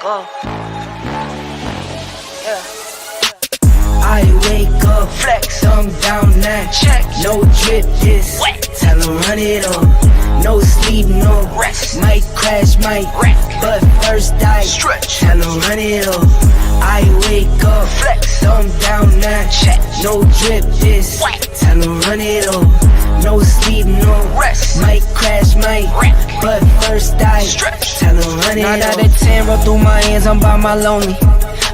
Go. Yeah. I wake up, flex, thumb down now. Check. No drip, this Wet. tell 'em run it up. No sleep, no Rest. Might crash, might Wreck. but first I Stretch. tell 'em run it up. I wake up, Flex. thumb down now. Check. No drip, this Wet. tell 'em run it up. No sleep, no Rest. Might crash, might Wreck. but first I Stretch. tell 'em run it up. 9 out of 10 roll through my hands, I'm by my lonely.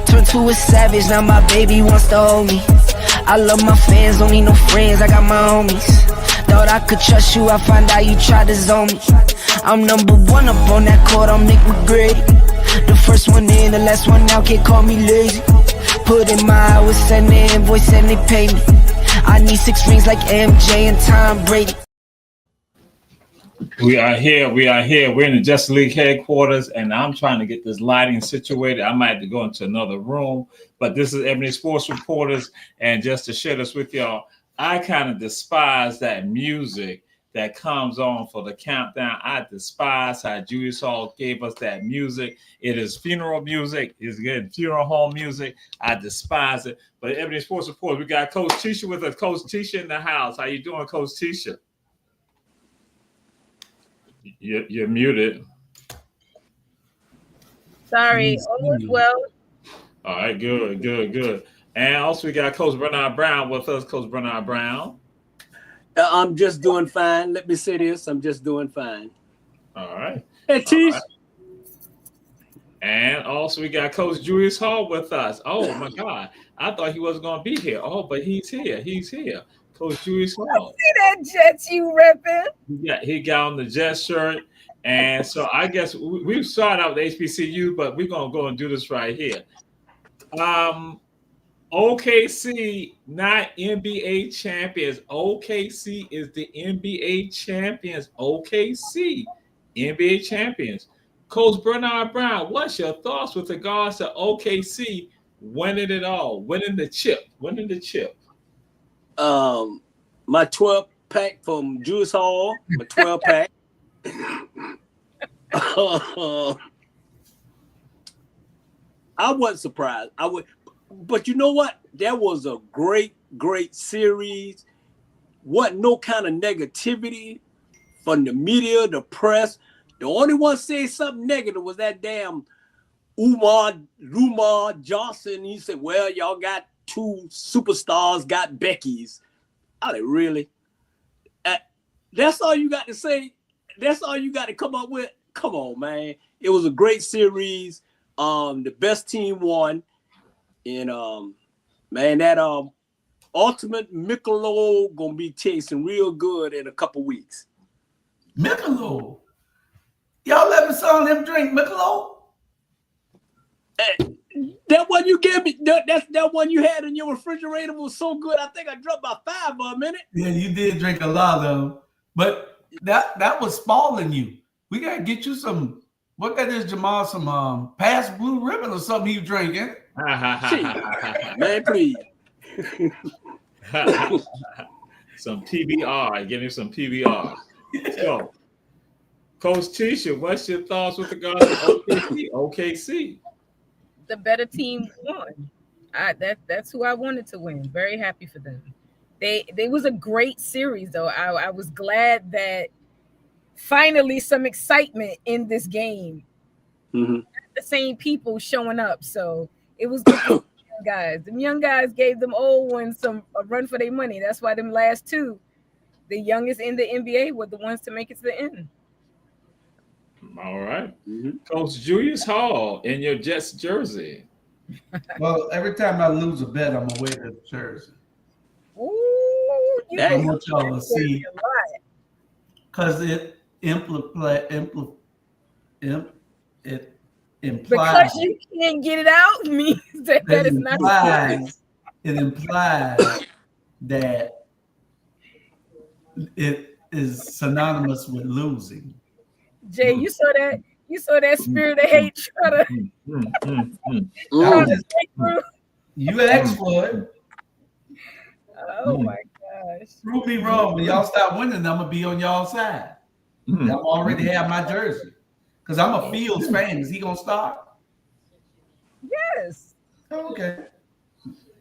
Turned to a savage, now my baby wants to hold me. I love my fans, don't need no friends, I got my homies. Thought I could trust you, I find out you tried to zone me. I'm number one up on that court, I'm Nick McGrady. The first one in, the last one out, can't call me lazy. Put in my hours, send the invoice and they pay me. I need 6 rings like MJ and Tom Brady. We are here. We're in the Justice League headquarters, and I'm trying to get this lighting situated. I might have to go into another room, but this is Ebony Sports Reporters, and just to share this with y'all, I kind of despise that music that comes on for the countdown. I despise how Julius Hall gave us that music. It is funeral music. It's getting funeral home music. I despise it. But Ebony Sports Reporters, we got Coach Tisha with us. Coach Tisha in the house. How you doing, Coach Tisha? You're muted. Sorry, all is well. All right, good. And also we got Coach Bernard Brown with us. Coach Bernard Brown. I'm just doing fine. Let me say this. I'm just doing fine. All right. Hey, Tish. Right. And also we got Coach Julius Hall with us. Oh, my God. I thought he wasn't going to be here. Oh, but he's here. Coach Julius Hall. See that Jets you repping? He got on the Jets shirt. And so I guess we started out with HBCU, but we're going to go and do this right here. OKC, not NBA champions. OKC is the NBA champions. OKC, NBA champions. Coach Bernard Brown, what's your thoughts with regards to OKC winning it all, winning the chip? My 12 pack from Juice Hall, my 12 pack. I wasn't surprised. But you know what? That was a great series. Wasn't no kind of negativity from the media, the press. The only one saying something negative was that damn Umar Johnson. He said, well, y'all got 2 superstars, got Becky's. I like, really? That's all you got to say? That's all you got to come up with? Come on, man. It was a great series. The best team won. And, man, that Ultimate Michelob going to be tasting real good in a couple weeks. Michelob? Y'all ever saw him drink Michelob? That one you gave me, that one you had in your refrigerator was so good. I think I dropped about 5 of them in it. Yeah, you did drink a lot of them. But that was spoiling you. We got to get you some, what got this Jamal, some past Blue Ribbon or something you drinking? Man, please. Some PBR. Give me some PBR. Let's go. Coach Tisha, what's your thoughts with regards to OKC? The better team won. That's who I wanted to win. Very happy for them. They was a great series, though. I was glad that finally some excitement in this game. Mm-hmm. The same people showing up, so it was good to see them young guys. Them young guys gave them old ones a run for their money. That's why them last 2, the youngest in the NBA, were the ones to make it to the end. All right. Mm-hmm. Coach Julius Hall in your Jets jersey. Well, every time I lose a bet, I'm going to wear the jersey. Ooh, I want y'all to see. Because it implies. Because you can't get it out means that is not true. It implies that it is synonymous with losing. Jay, you saw that spirit of hate try to take through. You asked for it. Oh my gosh. Prove me wrong. When y'all stop winning, I'm gonna be on y'all side. I'm already have my jersey. Because I'm a Fields fan. Is he gonna start? Yes. Okay.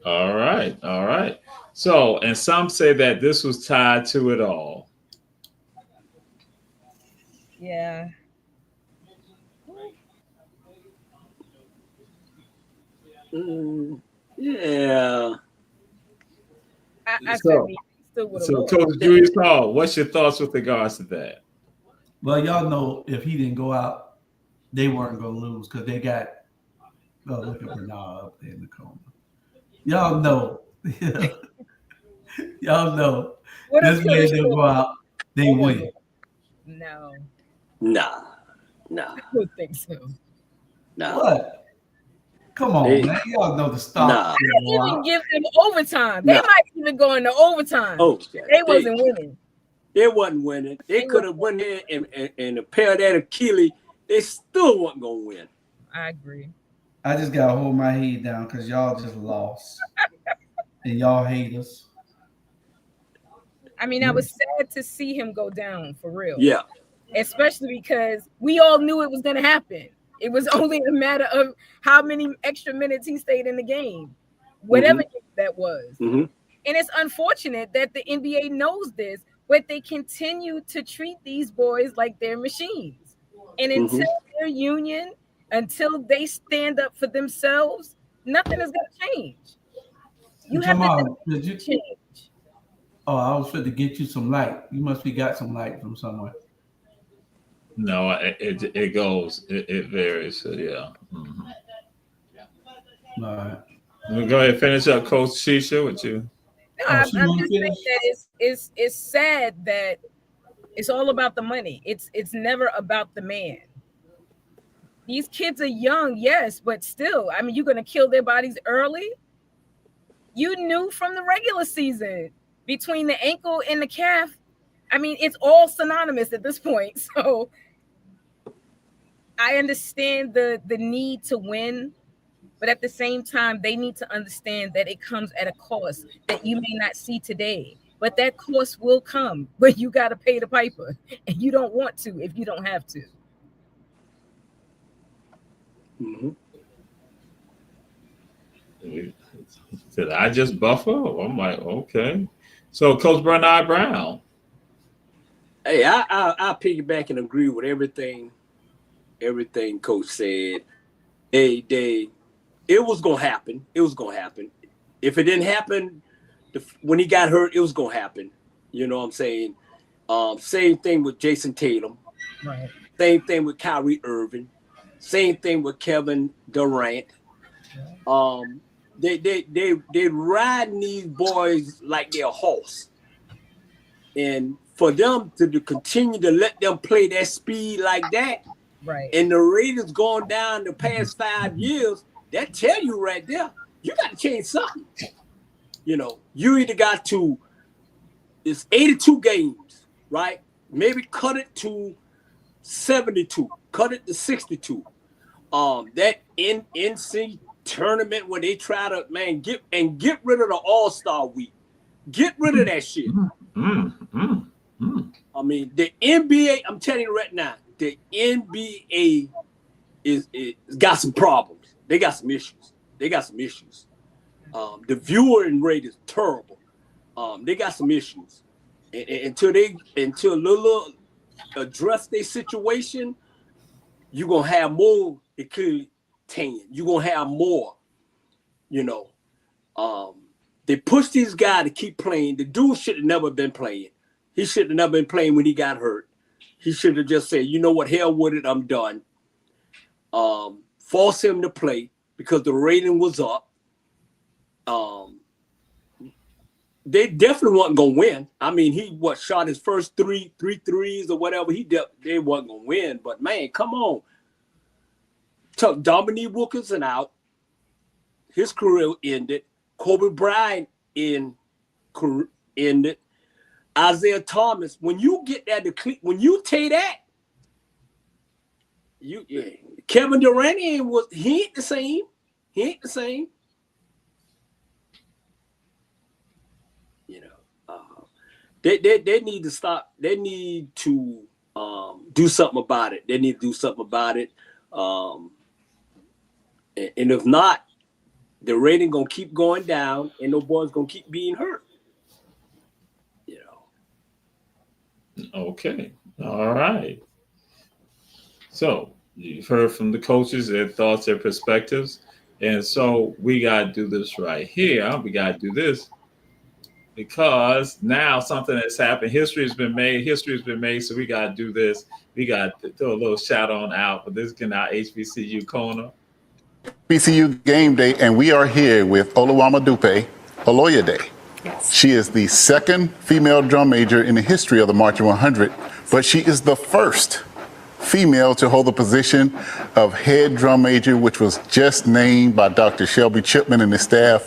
All right. All right. So, and some say that this was tied to it all. Yeah. Yeah. I said So, he still would have so won. Coach Julius Hall, what's your thoughts with regards to that? Well, y'all know if he didn't go out, they weren't going to lose because they got. Oh, look at Bernard up there in the corner. Y'all know. Y'all know. What This if man Killer didn't go out, they win. No, Nah. I don't think so. Nah. What? Come on, They, man. Y'all know the start. nah. I'd even give them overtime. They Nah. might even go into overtime. Oh, They wasn't winning. They wasn't winning. They could have went there and a pair of that Achilles, they still wasn't gonna win. I agree. I just got to hold my head down because y'all just lost. And y'all hate us. I mean, I was sad to see him go down for real. Yeah. Especially because we all knew it was going to happen. It was only a matter of how many extra minutes he stayed in the game, whatever that was. Mm-hmm. And it's unfortunate that the NBA knows this, but they continue to treat these boys like they're machines. And until their union, until they stand up for themselves, nothing is going to change. You have to change. Oh, I was trying to get you some light. You must be got some light from somewhere. No, it goes. It varies. So yeah. Mm-hmm. All right. We'll go ahead and finish up, Coach Shisha, with you. No, I'm just saying that it's sad that it's all about the money. It's never about the man. These kids are young, yes, but still, I mean, you're going to kill their bodies early. You knew from the regular season between the ankle and the calf. I mean, it's all synonymous at this point. So I understand the need to win, but at the same time, they need to understand that it comes at a cost that you may not see today. But that cost will come, but you got to pay the piper, and you don't want to if you don't have to. Mm-hmm. Did I just buffer? I'm like, okay. So, Coach Bernard Brown. Hey, I piggyback and agree with everything Coach said. It was gonna happen. It was gonna happen. If it didn't happen when he got hurt, it was gonna happen. You know what I'm saying? Same thing with Jason Tatum. Right. Same thing with Kyrie Irving. Same thing with Kevin Durant. They riding these boys like they're a horse. And for them to continue to let them play that speed like that, right? And the Raiders going down the past 5 years, that tell you right there, you got to change something. You know, you either got to, it's 82 games, right? Maybe cut it to 72, cut it to 62. That NC tournament where they try to, man, get rid of the All-Star week. Get rid of that shit. I mean, the NBA, I'm telling you right now, the NBA is got some problems. They got some issues. The viewing rate is terrible. They got some issues. And until Lula address their situation, you're gonna have more Achilles tan. You're gonna have more, you know. They push these guys to keep playing. The dude should have never been playing. He should have never been playing when he got hurt. He should have just said, you know what, hell with it, I'm done. Force him to play because the rating was up. They definitely wasn't gonna win. I mean, he shot his first three threes or whatever. They wasn't gonna win. But man, come on. Took Dominique Wilkinson out. His career ended. Kobe Bryant ended. Isaiah Thomas. When you get that, when you take that, Kevin Durant he ain't the same. He ain't the same. You know, they need to stop. They need to do something about it. And if not, the rating gonna keep going down, and no boys gonna keep being hurt. You know. Okay. All right. So you've heard from the coaches, their thoughts, their perspectives. And so we got to do this right here. We got to do this because now something has happened. History has been made. So we got to do this. We got to throw a little shout on out. But this is our HBCU corner. HBCU game day, and we are here with Oluwamadupe Oloyede. Yes. She is the second female drum major in the history of the Marching 100, but she is the first female to hold the position of head drum major, which was just named by Dr. Shelby Chipman and his staff.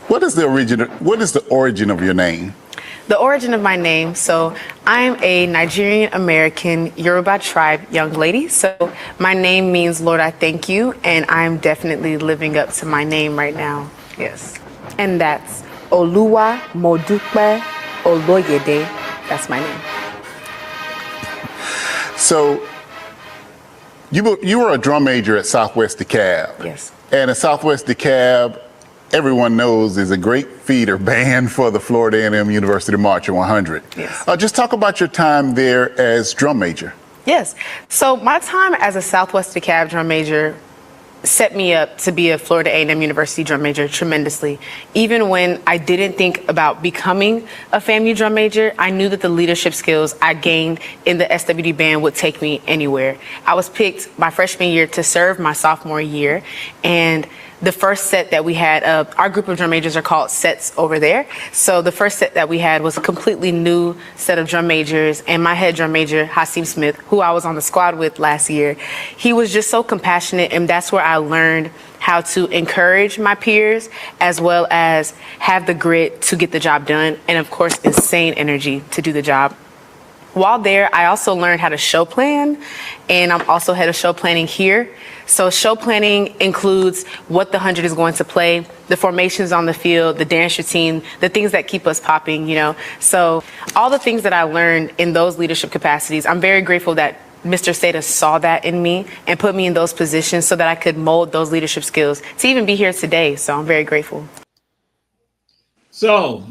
What is the origin of your name? The origin of my name, so I'm a Nigerian American Yoruba tribe young lady. So my name means Lord, I thank you, and I'm definitely living up to my name right now. Yes. And that's Oluwa Modupe Oloyede. That's my name. So you were a drum major at Southwest DeKalb. Yes. And at Southwest DeKalb, everyone knows is a great feeder band for the Florida A&M University Marching 100. Yes. Just talk about your time there as drum major. Yes. So my time as a Southwest DeKalb drum major set me up to be a Florida A&M University drum major tremendously. Even when I didn't think about becoming a FAMU drum major, I knew that the leadership skills I gained in the SWD band would take me anywhere. I was picked my freshman year to serve my sophomore year, and the first set that we had, our group of drum majors are called sets over there. So the first set that we had was a completely new set of drum majors, and my head drum major, Hasim Smith, who I was on the squad with last year, he was just so compassionate, and that's where I learned how to encourage my peers as well as have the grit to get the job done, and of course, insane energy to do the job. While there, I also learned how to show plan, and I'm also head of show planning here. So show planning includes what the 100 is going to play, the formations on the field, the dance routine, the things that keep us popping, you know. So all the things that I learned in those leadership capacities, I'm very grateful that Mr. Seda saw that in me and put me in those positions so that I could mold those leadership skills to even be here today. So I'm very grateful. So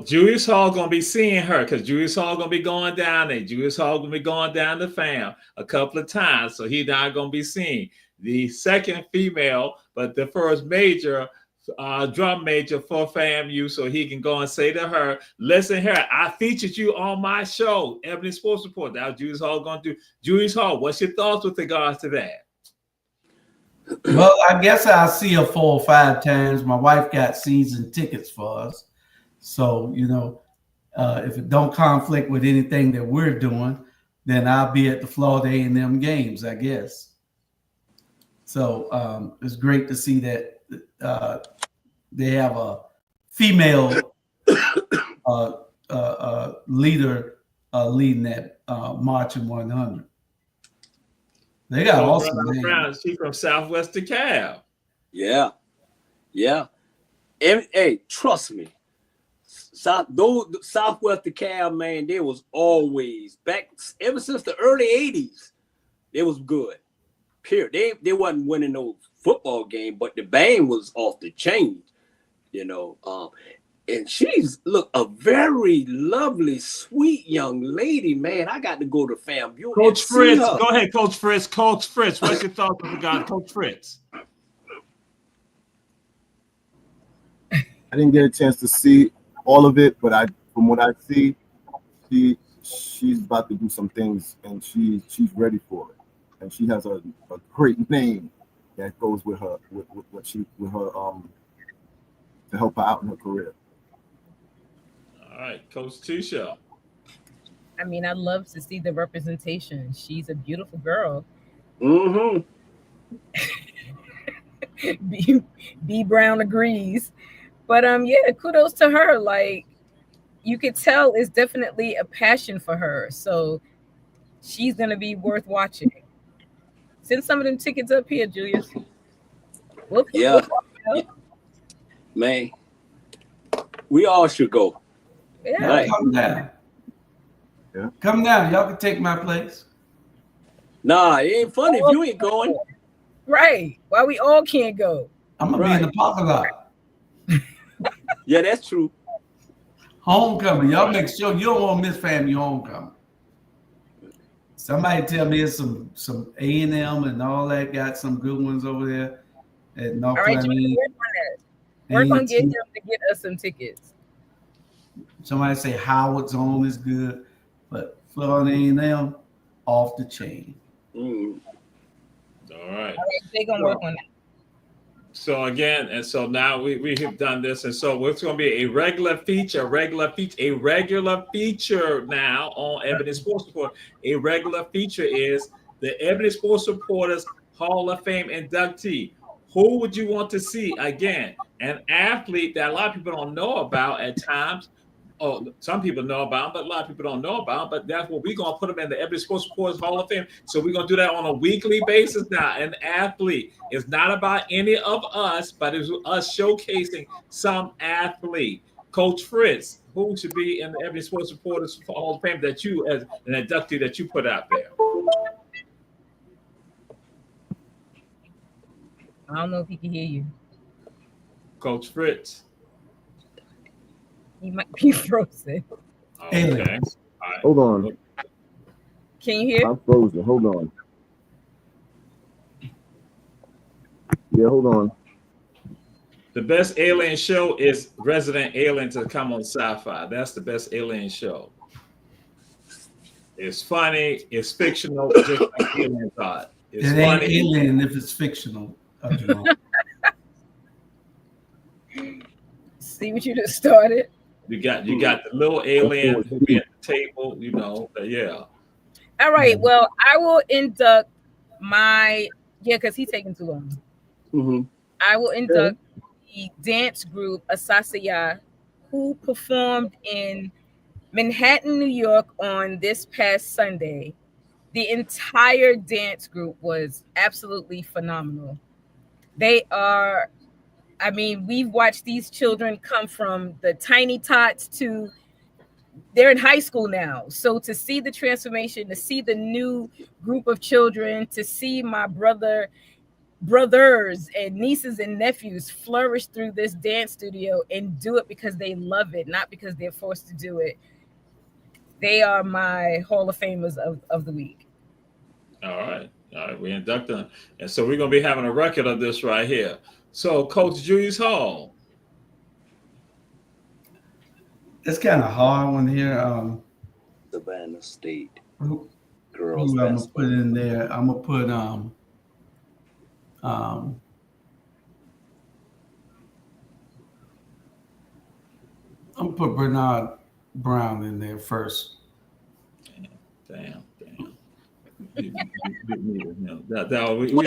Julius Hall gonna be seeing her because Julius Hall gonna be going down there. Julius Hall gonna be going down to FAM a couple of times, so he not gonna be seen. The second female, but the first major drum major for FAMU, so he can go and say to her, "Listen here, I featured you on my show, Ebony Sports Report." That's what Julius Hall gonna do. Julius Hall, what's your thoughts with regards to that? Well, I guess I'll see her 4 or 5 times. My wife got season tickets for us. So, you know, if it don't conflict with anything that we're doing, then I'll be at the Florida A&M games, I guess. So it's great to see that they have a female leader leading that Marching 100. They got awesome names. She from Southwest DeKalb. Yeah. Hey, trust me. Southwest DeKalb, man, they was always back ever since the early 80s. They was good. Period. They wasn't winning no football game, but the band was off the chain, you know. And she's a very lovely, sweet young lady, man. I got to go to FAMU. Coach Fritz, go ahead, Coach Fritz. Coach Fritz, what's your thoughts with regard to Coach Fritz? I didn't get a chance to see all of it, but from what I see, she's about to do some things, and she's ready for it. And she has a great name that goes with her, to help her out in her career. All right, Coach Tisha. I mean, I love to see the representation. She's a beautiful girl. Mm-hmm. B Brown agrees. But yeah, kudos to her. Like, you could tell it's definitely a passion for her. So she's gonna be worth watching. Send some of them tickets up here, Julius. Yeah. Man, we all should go. Yeah. Right. Come down. Yeah. Come down. Y'all can take my place. Nah, it ain't funny if you ain't going. Right. Why we all can't go. I'm gonna be in the parking lot. Yeah, that's true. Homecoming. Y'all make sure you don't want to miss family homecoming. Somebody tell me it's some A&M and all that got some good ones over there at North All right, you Carolina. work on that. Work on getting him to get us some tickets. Somebody say Howard's on is good, but Florida A&M off the chain. Mm. All right. They're gonna work on that. So again, and so now we have done this, and so it's going to be a regular feature now on Ebony Sports Report. A regular feature is the Ebony Sports Reporters Hall of Fame inductee. Who would you want to see again? An athlete that a lot of people don't know about at times. Oh, some people know about him, but a lot of people don't know about him. But that's what we're going to put him in the Ebony Sports Reporters Hall of Fame. So we're going to do that on a weekly basis now. An athlete. It's not about any of us, but it's us showcasing some athlete. Coach Fritz, who should be in the Ebony Sports Reporters Hall of Fame that you, as an inductee, that you put out there? I don't know if he can hear you. Coach Fritz. He might be frozen. Okay. All right. Hold on. Can you hear? I'm frozen. Hold on. Yeah, hold on. The best alien show is Resident Alien to come on Sci-Fi. That's the best alien show. It's funny. It's fictional, just like Alien thought. It's It ain't funny. Alien if it's fictional. See what you just started? You got the little alien who be at the table, you know. Yeah. All right. Well, I will induct my because he's taking too long. Mm-hmm. I will induct the dance group Asasaya, who performed in Manhattan, New York on this past Sunday. The entire dance group was absolutely phenomenal. They are, I mean, we've watched these children come from the tiny tots to they're in high school now. So to see the transformation, to see the new group of children, to see my brothers and nieces and nephews flourish through this dance studio and do it because they love it, not because they're forced to do it. They are my Hall of Famers of the week. All right. We induct them. And so we're going to be having a record of this right here. So, Coach Julius Hall. It's kind of hard one here. Savannah State Who girls I'm gonna basketball. put in there? I'm gonna put I'm gonna put Bernard Brown in there first. Damn. We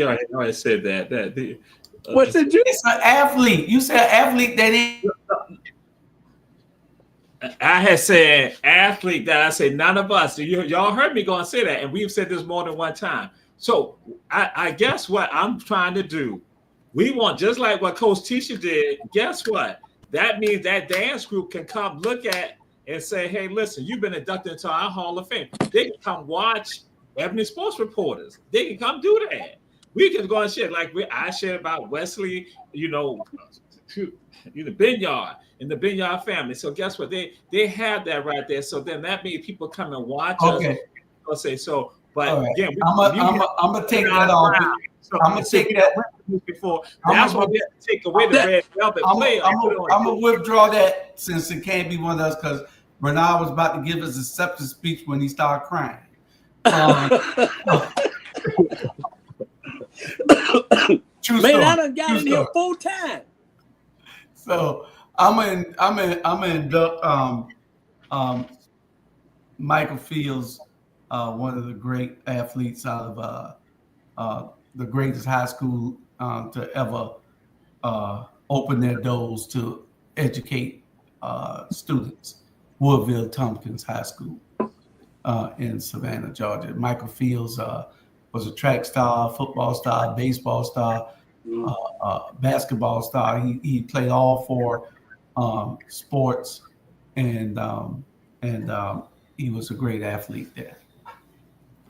already said that. What's it, Juice? It's an athlete. You said athlete that is. I had said athlete that I said none of us. Y'all heard me go and say that, and we've said this more than one time. So I guess what I'm trying to do, we want, just like what Coach Tisha did, guess what? That means that dance group can come look at and say, hey, listen, you've been inducted into our Hall of Fame. They can come watch Ebony Sports Reporters. They can come do that. We can go and share, like I shared about Wesley, Binyard and the Binyard family. So guess what? They have that right there. So then that means people come and watch us. I'll say so. But right. Again, I'm gonna take that off. So I'm gonna take that before. That's why we have to take away the red velvet player. I'm gonna withdraw that since it can't be one of us because Bernard was about to give his acceptance speech when he started crying. Man, I done got in here 4 times. So I'm gonna induct Michael Fields, one of the great athletes out of the greatest high school to ever open their doors to educate students, Woodville Tompkins High School in Savannah, Georgia. Michael Fields was a track star, football star, baseball star, basketball star. He played all 4 sports, and he was a great athlete there.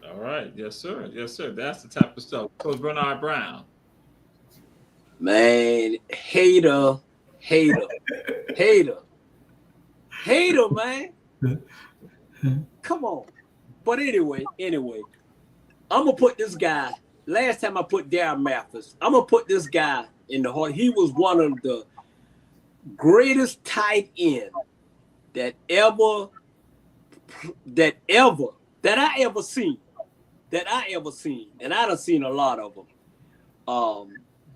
All right, yes, sir. That's the type of stuff. Coach Bernard Brown. Man, hater, man. Come on. But anyway, I'm gonna put this guy. Last time I put Darren Mathis, I'm gonna put this guy in the heart. He was one of the greatest tight end that I ever seen. And I done seen a lot of them.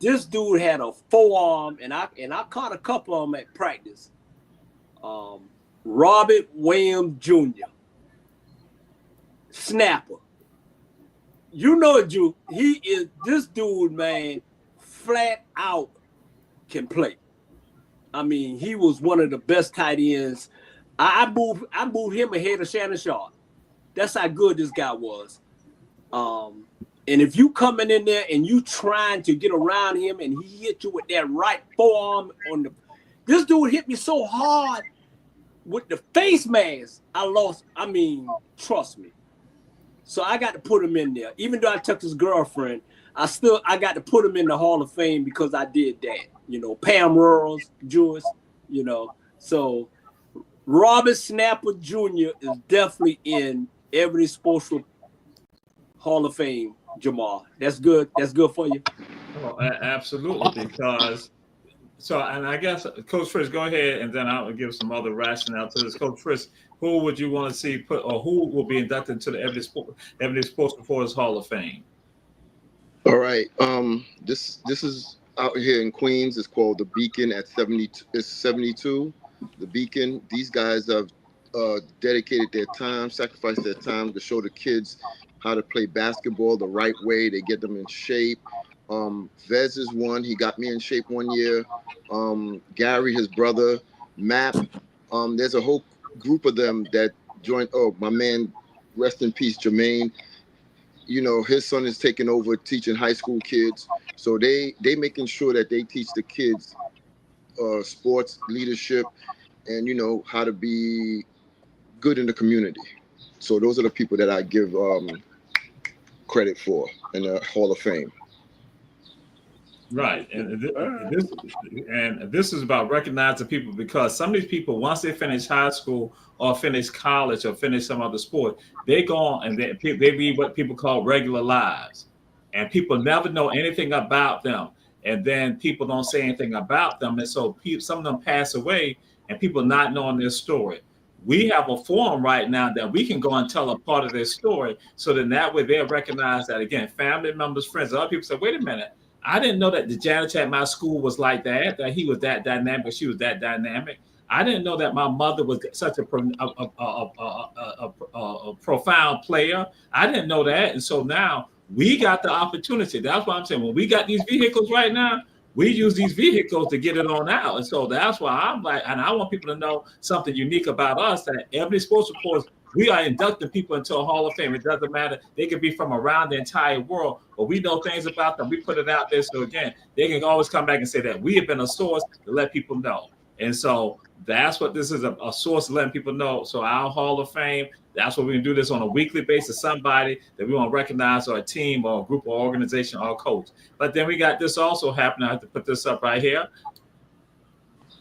This dude had a forearm, and I caught a couple of them at practice. Robert Williams Jr. Snapper. You know it, Drew. He is this dude, man, flat out can play. I mean, he was one of the best tight ends. I moved him ahead of Shannon Sharp. That's how good this guy was. And if you coming in there and you trying to get around him and he hit you with that right forearm this dude hit me so hard with the face mask, I lost. I mean, trust me. So I got to put him in there. Even though I took his girlfriend, I got to put him in the Hall of Fame because I did that. You know, Pam Rurals, Jewish, you know. So Robert Snapper Jr. is definitely in every sports Hall of Fame, Jamal. That's good. That's good for you. Oh, absolutely, because and I guess Coach Fritz, go ahead, and then I'll give some other rationale to this. Coach Fritz, who would you want to see who will be inducted to the Ebony Sports Reporters Hall of Fame? All right. This is out here in Queens. It's called the Beacon at 72. It's 72. The Beacon. These guys have dedicated their time, sacrificed their time to show the kids how to play basketball the right way. They get them in shape. Vez is one. He got me in shape one year. Gary, his brother, Map. There's a whole group of them that joined. Oh, my man, rest in peace, Jermaine. You know, his son is taking over teaching high school kids. So they making sure that they teach the kids sports leadership and, you know, how to be good in the community. So those are the people that I give credit for in the Hall of Fame. Right, and this is about recognizing people, because some of these people, once they finish high school or finish college or finish some other sport, they go on and they lead what people call regular lives, and people never know anything about them, and then people don't say anything about them, and so some of them pass away, and people not knowing their story. We have a forum right now that we can go and tell a part of their story, so then that way they'll recognize that, again, family members, friends. Other people say, wait a minute, I didn't know that the janitor at my school was like that he was that dynamic, she was that dynamic. I didn't know that my mother was such a profound player. I didn't know that. And so now we got the opportunity. That's why I'm saying, when we got these vehicles right now, we use these vehicles to get it on out. And so that's why I'm like, and I want people to know something unique about us, that Ebony Sports Reporters, we are inducting people into a Hall of Fame. It doesn't matter. They could be from around the entire world, but we know things about them. We put it out there. So again, they can always come back and say that we have been a source to let people know. And so that's what this is, a source of letting people know. So our Hall of Fame, that's what we can do this on a weekly basis. Somebody that we want to recognize, or a team or a group or organization or a coach. But then we got this also happening. I have to put this up right here.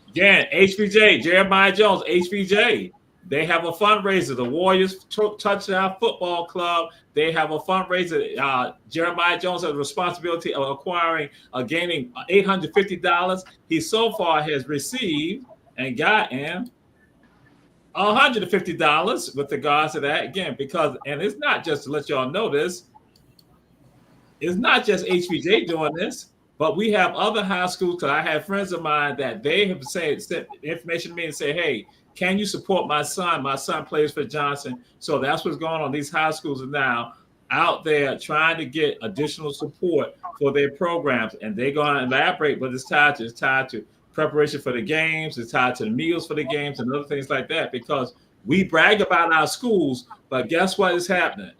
Again, HVJ, Jeremiah Jones, HVJ. They have a fundraiser. The Warriors Touchdown Football Club, they have a fundraiser. Jeremiah Jones has the responsibility of gaining $850. He so far has received and gotten $150 with regards to that. Again, because, and it's not just to let y'all know this, it's not just HVJ doing this, but we have other high schools, because I have friends of mine that they have sent information to me and say, hey, can you support my son? My son plays for Johnson. So that's what's going on. These high schools are now out there trying to get additional support for their programs. And they're going to elaborate what it's tied to. It's tied to preparation for the games. It's tied to the meals for the games and other things like that, because we brag about our schools, but guess what is happening?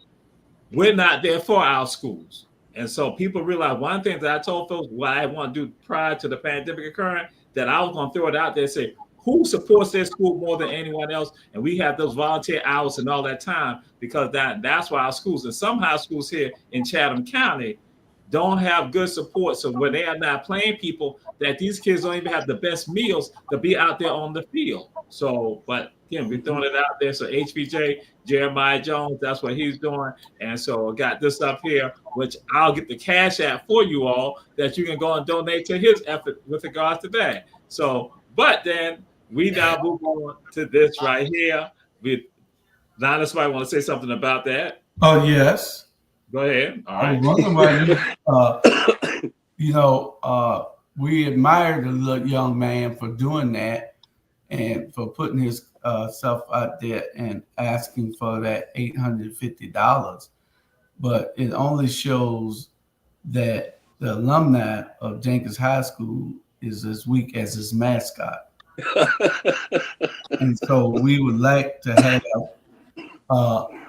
We're not there for our schools. And so people realize one thing that I told folks what I want to do prior to the pandemic occurring, that I was going to throw it out there and say, who supports their school more than anyone else? And we have those volunteer hours and all that time, because that's why our schools, and some high schools here in Chatham County, don't have good support. So when they are not playing people, that these kids don't even have the best meals to be out there on the field. So, but again, we're throwing it out there. So HBJ, Jeremiah Jones, that's what he's doing. And so I got this up here, which I'll get the cash app for you all that you can go and donate to his effort with regards to that. So, but then we now move on to this right here. Now, does somebody want to say something about that? Oh, yes. Go ahead. All I right. was wondering why we admired the little young man for doing that and for putting his self out there and asking for that $850. But it only shows that the alumni of Jenkins High School is as weak as his mascot. And so we would like to have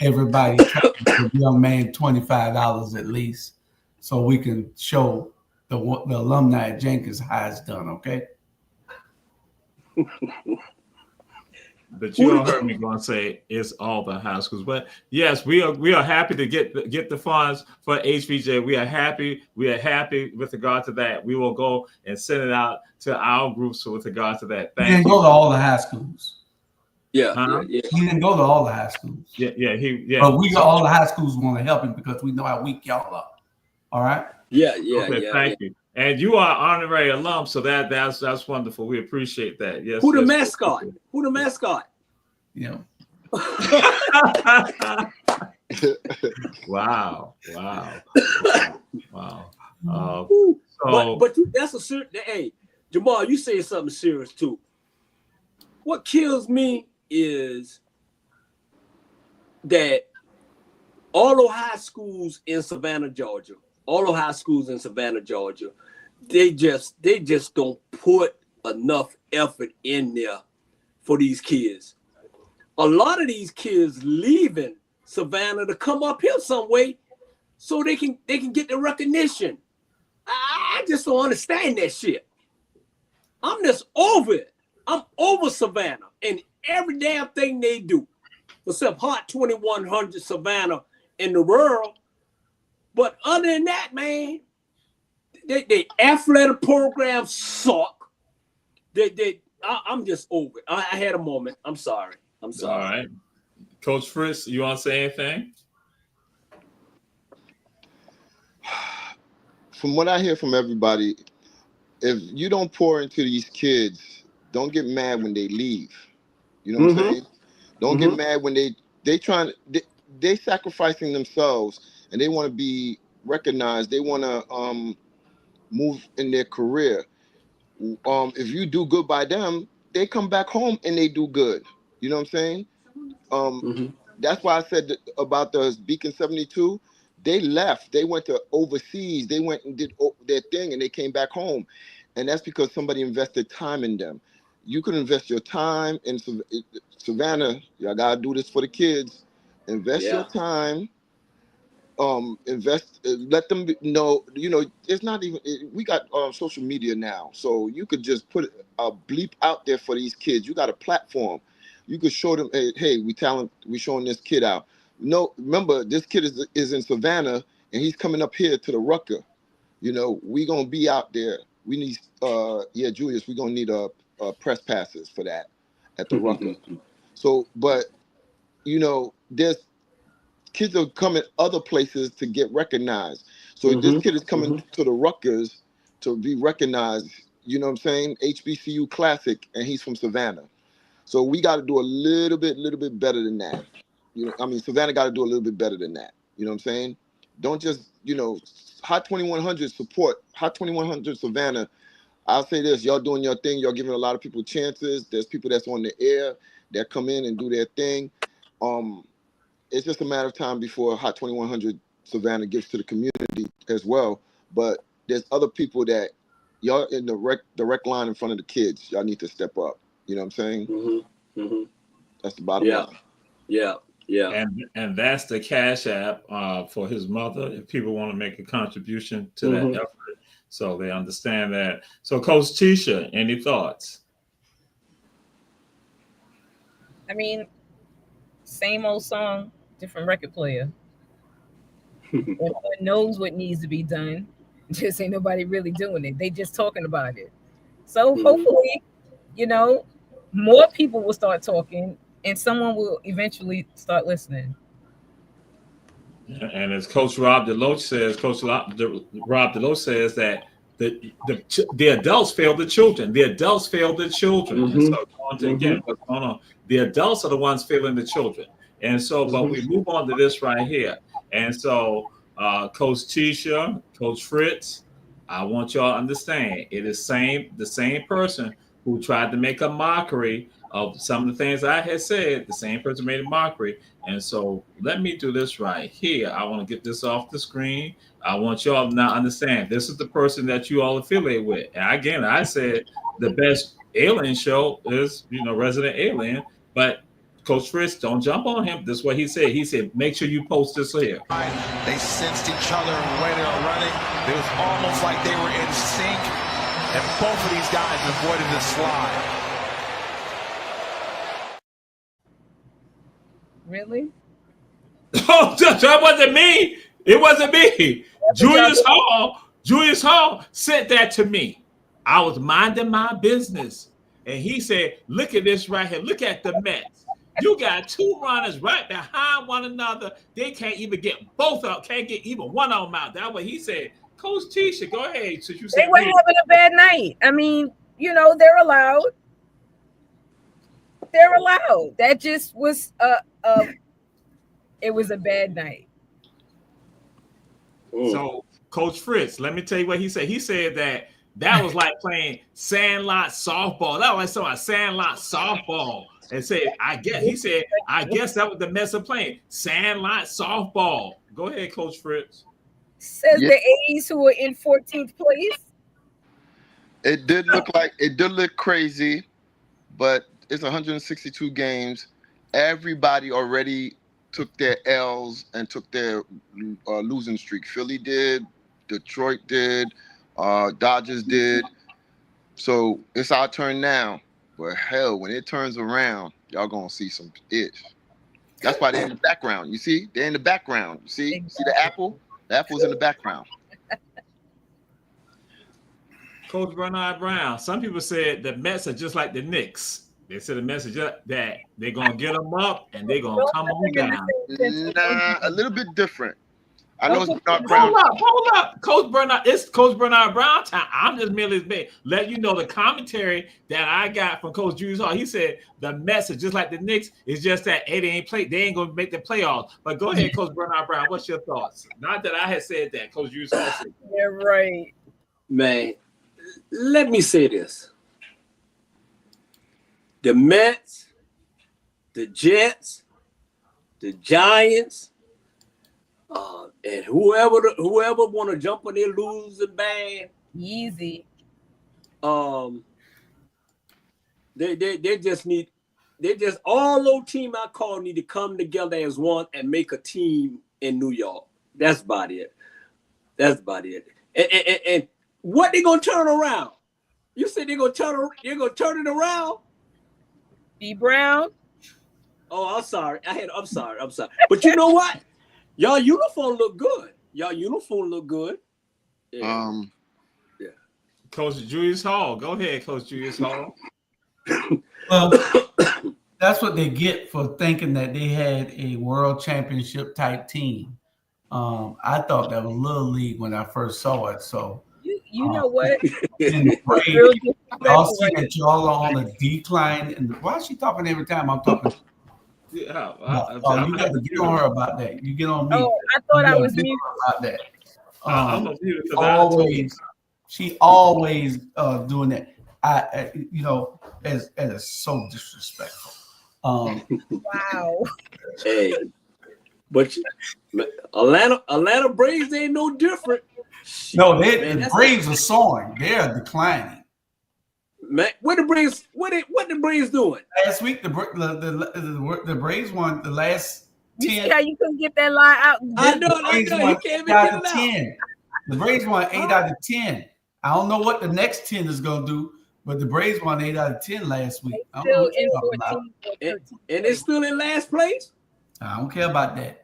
everybody the young man $25 at least, so we can show the alumni at Jenkins High is done. Okay. But you all heard me going to say it's all the high schools. But yes, we are happy to get the funds for HBJ. We are happy. We are happy with regard to that. We will go and send it out to our groups with regard to that. He didn't go to all the high schools. Yeah, Huh? yeah. He didn't go to all the high schools. Yeah. But we got all the high schools want to help him because we know how weak y'all are. All right. Okay, thank you. And you are honorary alum, so that's wonderful. We appreciate that. Yes. Who the mascot? Who the mascot? Yeah. Wow. But that's a certain. Hey, Jamal, you say something serious too. What kills me is that all the high schools in Savannah, Georgia, they just don't put enough effort in there for these kids. A lot of these kids leaving Savannah to come up here some way so they can get the recognition. I just don't understand that shit. I'm just over it. I'm over Savannah and every damn thing they do, except Hot 2100 Savannah in the world. But other than that, man, they athletic programs suck. I'm just over it. I had a moment. I'm sorry. All right. Coach Fritz, you want to say anything? From what I hear from everybody, if you don't pour into these kids, don't get mad when they leave. You know what I'm saying? Don't get mad when they sacrificing themselves and they want to be recognized. They want to move in their career. If you do good by them, they come back home and they do good. You know what I'm saying? That's why I said about the Beacon 72. They left. They went to overseas. They went and did their thing and they came back home. And that's because somebody invested time in them. You can invest your time in Savannah. Y'all gotta do this for the kids. Invest your time. Invest. Let them know. You know, it's not even. We got social media now, so you could just put a bleep out there for these kids. You got a platform. You could show them. Hey, we showing this kid out. No, remember this kid is in Savannah and he's coming up here to the Rucker. You know, we gonna be out there. We need, Julius, we're gonna need press passes for that at the Rucker. So, but you know, there's kids are coming other places to get recognized. So if this kid is coming to the Ruckers to be recognized, you know what I'm saying? HBCU Classic, and he's from Savannah. So we got to do a little bit better than that. You know, I mean, Savannah got to do a little bit better than that. You know what I'm saying? Don't just, you know, Hot 2100 support, Hot 2100 Savannah. I'll say this, y'all doing your thing. Y'all giving a lot of people chances. There's people that's on the air that come in and do their thing. It's just a matter of time before Hot 2100 Savannah gives to the community as well. But there's other people that y'all in the direct line in front of the kids. Y'all need to step up. You know what I'm saying? That's the bottom line. Yeah. And that's the Cash App for his mother. If people want to make a contribution to that effort, so they understand that. So, Coach Tisha, any thoughts? I mean, same old song, different record player. Everyone knows what needs to be done. Just ain't nobody really doing it. They just talking about it. So hopefully, you know, more people will start talking and someone will eventually start listening. And as Coach Rob Deloach says, Rob Deloach says that the adults fail the children. The adults fail the children. And so going to again, what's going on? The adults are the ones failing the children. And so, but we move on to this right here. And so, Coach Tisha, Coach Fritz, I want y'all to understand it is the same person who tried to make a mockery of some of the things I had said. The same person made a mockery. And so let me do this right here. I want to get this off the screen. I want y'all to now understand this is the person that you all affiliate with. And again, I said the best alien show is, Resident Alien, but Coach Fritz, don't jump on him. This is what he said. He said, make sure you post this here. They sensed each other and the way they were running. It was almost like they were in sync. And both of these guys avoided the slide. Really? Oh, that wasn't me. It wasn't me. Julius Hall sent that to me. I was minding my business. And he said, look at this right here. Look at the Mets. You got two runners right behind one another. They can't even get both out. Can't get even one of them out. That's what he said. Coach Tisha, go ahead. So you said they were having a bad night. I mean, they're allowed. They're allowed. That just was it was a bad night. So Coach Fritz, let me tell you what he said. He said that was like playing sandlot softball. That was like sandlot softball. And I guess that was the Mets of playing sandlot softball. Go ahead, Coach Fritz. Says the A's who were in 14th place. It did look crazy, but it's 162 games. Everybody already took their L's and took their losing streak. Philly did, Detroit did, Dodgers did. So it's our turn now. But hell, when it turns around, y'all gonna see some ish. That's why they're in the background. You see, they're in the background. You see, see the apple? The apple's in the background. Coach Bernard Brown. Some people said the Mets are just like the Knicks. They said the Mets are just that they're gonna get them up and they're gonna come on down. Nah, a little bit different. I know it's Bernard Brown. Hold up, Coach Bernard. It's Coach Bernard Brown time. I'm just merely let you know the commentary that I got from Coach Julius Hall. He said the Mets are just like the Knicks. It's just that they ain't gonna make the playoffs. But go ahead, Coach Bernard Brown. What's your thoughts? Not that I had said that. Coach Julius Hall said that. Yeah, right. Man, let me say this. The Mets, the Jets, the Giants, and whoever want to jump on their losing band, easy. They just all those team I call need to come together as one and make a team in New York. That's about it. And what they gonna turn around? You said they're gonna turn it around? B Brown. Oh, I'm sorry. I'm sorry. But you know what? Y'all uniform look good. Yeah. Yeah. Coach Julius Hall. Go ahead, Coach Julius Hall. Well, that's what they get for thinking that they had a world championship type team. I thought that was Little League when I first saw it. So you know what? Y'all see that y'all are on a decline. And why is she talking every time I'm talking? Yeah, you got to get on her about that. You get on me. Oh, I thought I was muted about that. I'm muted because she always doing that. As so disrespectful. Wow. Hey, but Atlanta Braves ain't no different. No, the Braves are soaring. They are declining. Man, what the Braves doing? Last week, the Braves won the last 10. You see how you couldn't get that line out? I know. You can't even get it out. The Braves won 8 out of 10. I don't know what the next 10 is going to do, but the Braves won 8 out of 10 last week. And it's still in last place? I don't care about that.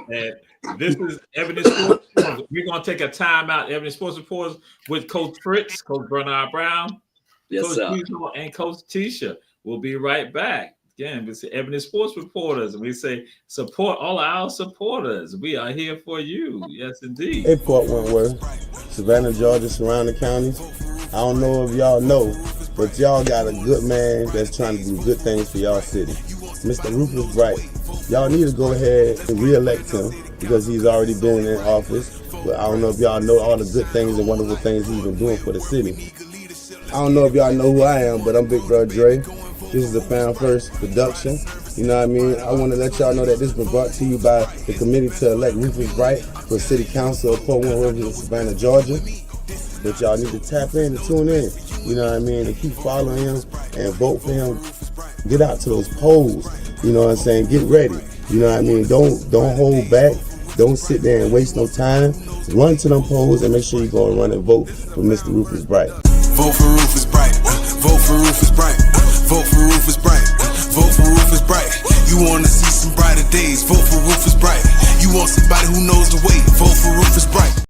And this is Evidence Sports. We're going to take a time out, Evidence Sports Reporters, with Coach Fritz, Coach Bernard Brown, Yes, Coach sir. Weasel, and Coach Tisha. We'll be right back. Again, we say Evidence Sports Reporters, and we say support all our supporters. We are here for you. Yes, indeed. Hey, Port Wentworth, Savannah, Georgia, surrounding counties. I don't know if y'all know, but y'all got a good man that's trying to do good things for y'all city. Mr. Rufus Bright. Y'all need to go ahead and re-elect him because he's already been in office. But I don't know if y'all know all the good things and wonderful things he's been doing for the city. I don't know if y'all know who I am, but I'm Big Brother Dre. This is the Pound First production. You know what I mean? I want to let y'all know that this has been brought to you by the committee to elect Rufus Bright for City Council of Port Wentworth in Savannah, Georgia. But y'all need to tap in and tune in, you know what I mean, and keep following him and vote for him. Get out to those polls, you know what I'm saying? Get ready, you know what I mean? Don't hold back. Don't sit there and waste no time. Run to them polls and make sure you go and run and vote for Mr. Rufus Bright. Vote for Rufus Bright. Vote for Rufus Bright. Vote for Rufus Bright. Vote for Rufus Bright. You want to see some brighter days? Vote for Rufus Bright. You want somebody who knows the way? Vote for Rufus Bright.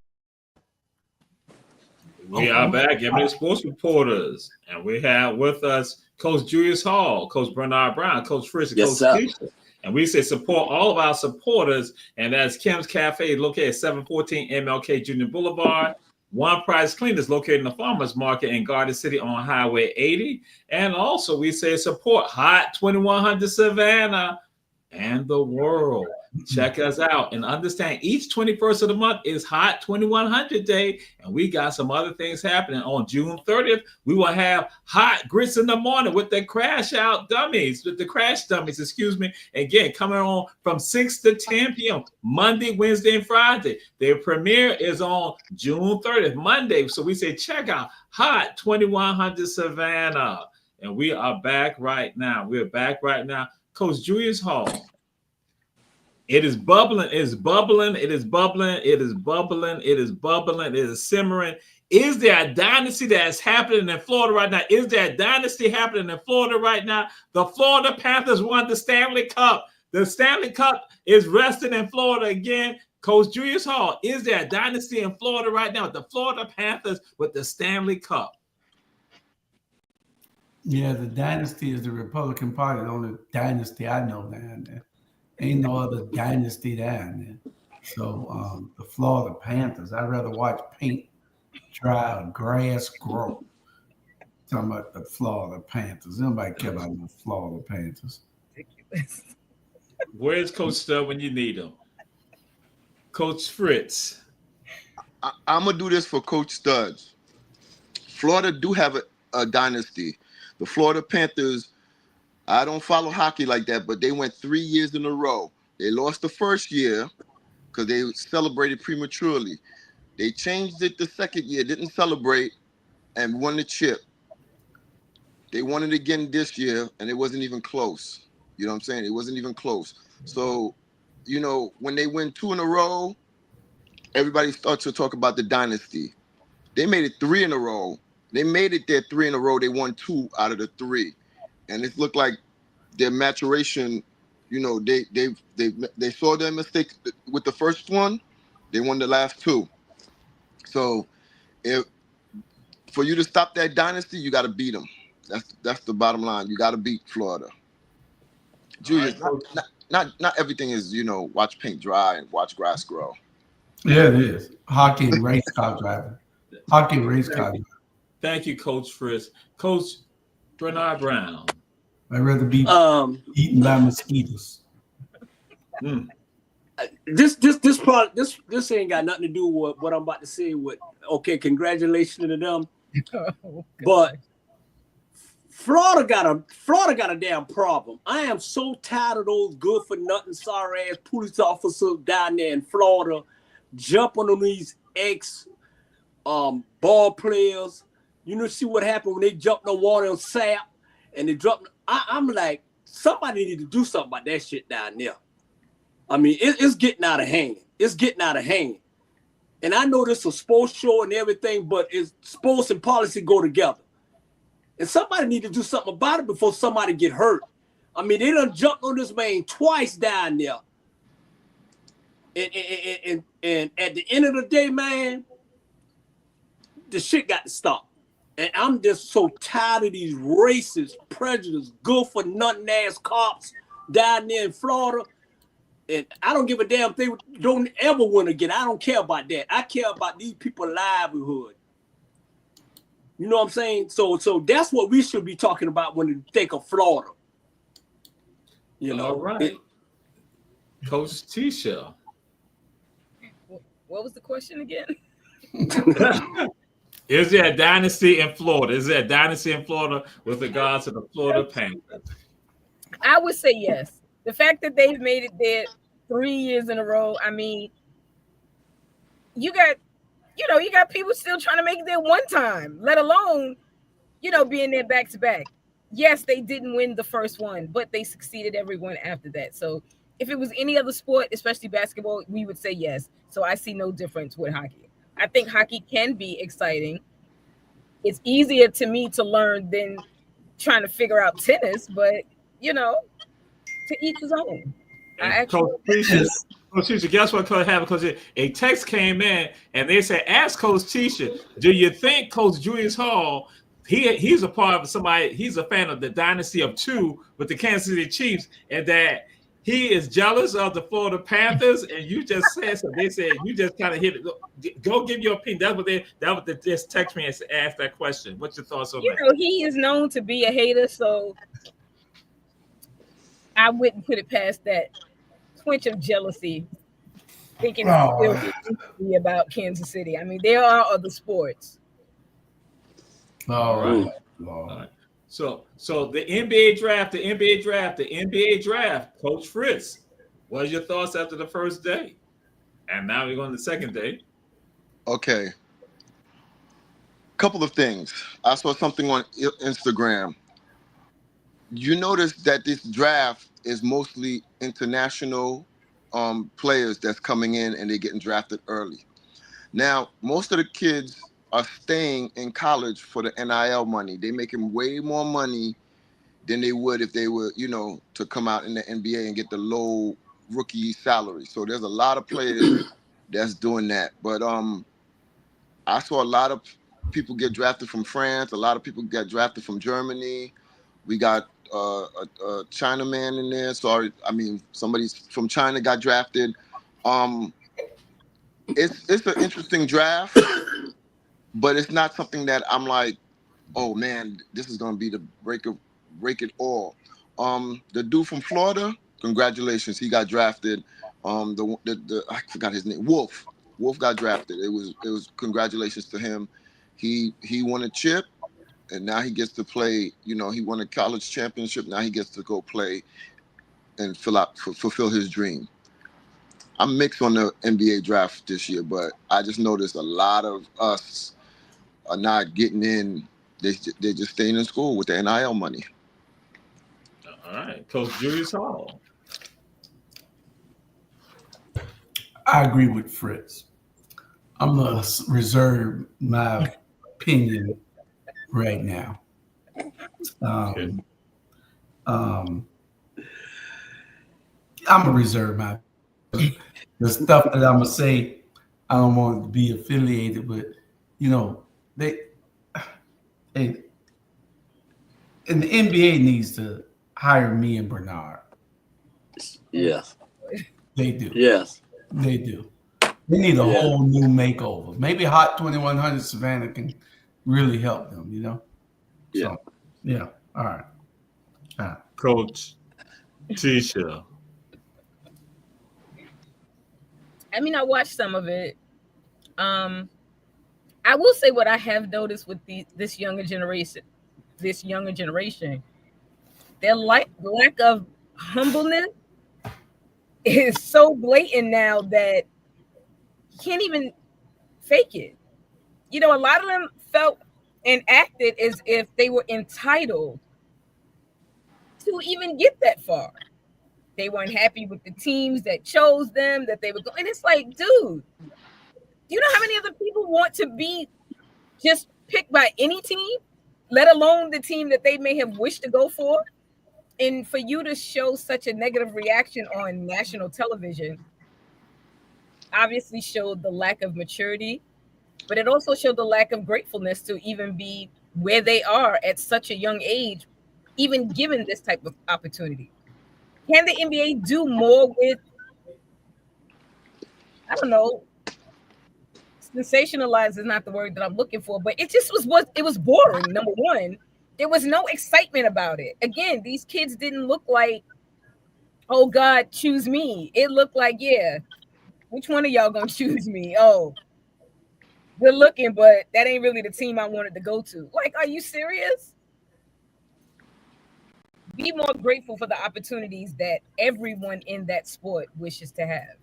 We are back, Evidence Sports Reporters, and we have with us Coach Julius Hall, Coach Bernard Brown, Coach Fritz, and Yes, Coach Keisha. And we say support all of our supporters, and that's Kim's Cafe, located at 714 MLK Junior Boulevard. One Price Cleaners, located in the Farmers Market in Garden City on Highway 80. And also we say support Hot 2100 Savannah and the world. Check us out and understand each 21st of the month is Hot 2100 Day, and we got some other things happening. On June 30th, we will have Hot Grits in the Morning with the Crash Dummies, excuse me. Again, coming on from 6 to 10 p.m. Monday, Wednesday, and Friday. Their premiere is on June 30th, Monday. So we say check out Hot 2100 Savannah. And we are back right now. We're back right now. Coach Julius Hall. It is bubbling, it is bubbling, it is bubbling, it is bubbling, it is bubbling, it is simmering. Is there a dynasty that's happening in Florida right now? Is there a dynasty happening in Florida right now? The Florida Panthers won the Stanley Cup. The Stanley Cup is resting in Florida again. Coach Julius Hall, is there a dynasty in Florida right now? The Florida Panthers with the Stanley Cup. Yeah, the dynasty is the Republican Party, the only dynasty I know down there. Ain't no other dynasty down there. So the Florida Panthers, I'd rather watch paint dry or grass grow. Talking about the Florida Panthers. Nobody care about the Florida Panthers. Where's Coach Studd when you need him? Coach Fritz. I'm going to do this for Coach Studs. Florida do have a dynasty. The Florida Panthers, I don't follow hockey like that, but they went 3 years in a row. They lost the first year because they celebrated prematurely. They changed it the second year, didn't celebrate, and won the chip. They won it again this year, and it wasn't even close. You know what I'm saying? It wasn't even close. So, you know, when they win 2 in a row, everybody starts to talk about the dynasty. They made it 3 in a row. They made it there 3 in a row. They won 2 out of the 3. And it looked like their maturation, you know, they saw their mistake with the first one. They won the last 2. So for you to stop that dynasty, you got to beat them. That's the bottom line. You got to beat Florida. Julius, not everything is, you know, watch paint dry and watch grass grow. Yeah, it is. Hockey and race car driving. Hockey and race car driving. Thank you, Coach Fritz. Coach Bernard Brown. I'd rather be eaten by mosquitoes. This ain't got nothing to do with what I'm about to say. Okay, congratulations to them. But Florida got a damn problem. I am so tired of those good for nothing, sorry ass police officers down there in Florida jumping on these ex ball players. You know, see what happened when they jumped on water on Sap and they dropped. I'm like, somebody need to do something about that shit down there. I mean, it's getting out of hand. It's getting out of hand. And I know this is a sports show and everything, but sports and policy go together. And somebody need to do something about it before somebody get hurt. I mean, they done jumped on this man twice down there. And at the end of the day, man, the shit got to stop. And I'm just so tired of these racist, prejudiced, good for nothing ass cops down there in Florida. And I don't give a damn if they don't ever win again. I don't care about that. I care about these people's livelihood. You know what I'm saying? So that's what we should be talking about when we think of Florida. You know, all right. Coach Tisha. What was the question again? Is there a dynasty in Florida? Is there a dynasty in Florida with regards to the Florida Panthers? I would say yes. The fact that they've made it there 3 years in a row. I mean, you got people still trying to make it there one time, let alone, being there back to back. Yes, they didn't win the first one, but they succeeded everyone after that. So if it was any other sport, especially basketball, we would say yes. So I see no difference with hockey. I think hockey can be exciting. It's easier to me to learn than trying to figure out tennis, but to each his own. Coach Tisha, guess what happened? Because a text came in and they said, ask Coach Tisha, do you think Coach Julius Hall, he's a part of somebody, he's a fan of the dynasty of two with the Kansas City Chiefs, and that he is jealous of the Florida Panthers? And you just said so. They said you just kind of hit it. Go give your opinion. That was just text me and ask that question. What's your thoughts on that? He is known to be a hater, so I wouldn't put it past that twinge of jealousy, thinking it's about Kansas City. I mean, there are other sports. All right. All right. So the NBA draft, Coach Fritz, what are your thoughts after the first day? And now we're going to the second day. Okay. Couple of things. I saw something on Instagram. You notice that this draft is mostly international players that's coming in and they're getting drafted early. Now, most of the kids are staying in college for the NIL money. They're making way more money than they would if they were, to come out in the NBA and get the low rookie salary. So there's a lot of players that's doing that. But I saw a lot of people get drafted from France. A lot of people get drafted from Germany. We got a Chinaman in there. Somebody from China got drafted. It's an interesting draft, but it's not something that I'm like, oh man, this is gonna be the break it all. The dude from Florida, congratulations, he got drafted. I forgot his name, Wolf. Wolf got drafted. It was congratulations to him. He won a chip. And now he gets to play, he won a college championship. Now he gets to go play and fulfill his dream. I'm mixed on the NBA draft this year, but I just noticed a lot of us are not getting in. They're just staying in school with the NIL money. All right. Coach Julius Hall. I agree with Fritz. I'm going to reserve my opinion right now. I'm gonna reserve my the stuff that I'm gonna say. I don't want to be affiliated with. They and the NBA needs to hire me and Bernard. Yes, they do. Yes, they do. They need a whole new makeover. Maybe Hot 2100 Savannah can really help them, Yeah. So, yeah. All right. Coach Tisha. I mean, I watched some of it. I will say what I have noticed with this younger generation, their lack of humbleness is so blatant now that you can't even fake it. A lot of them felt and acted as if they were entitled to even get that far. They weren't happy with the teams that chose them, that they would go. And it's like, dude, do you know how many other people want to be just picked by any team, let alone the team that they may have wished to go for? And for you to show such a negative reaction on national television obviously showed the lack of maturity, but it also showed the lack of gratefulness to even be where they are at such a young age, even given this type of opportunity. Can the NBA do more with, I don't know, sensationalize is not the word that I'm looking for, but it just was what it was boring. Number one, there was no excitement about it. Again, these kids didn't look like, oh God, choose me. It looked like, yeah, which one of y'all gonna choose me? Oh, good looking, but that ain't really the team I wanted to go to. Like, are you serious? Be more grateful for the opportunities that everyone in that sport wishes to have.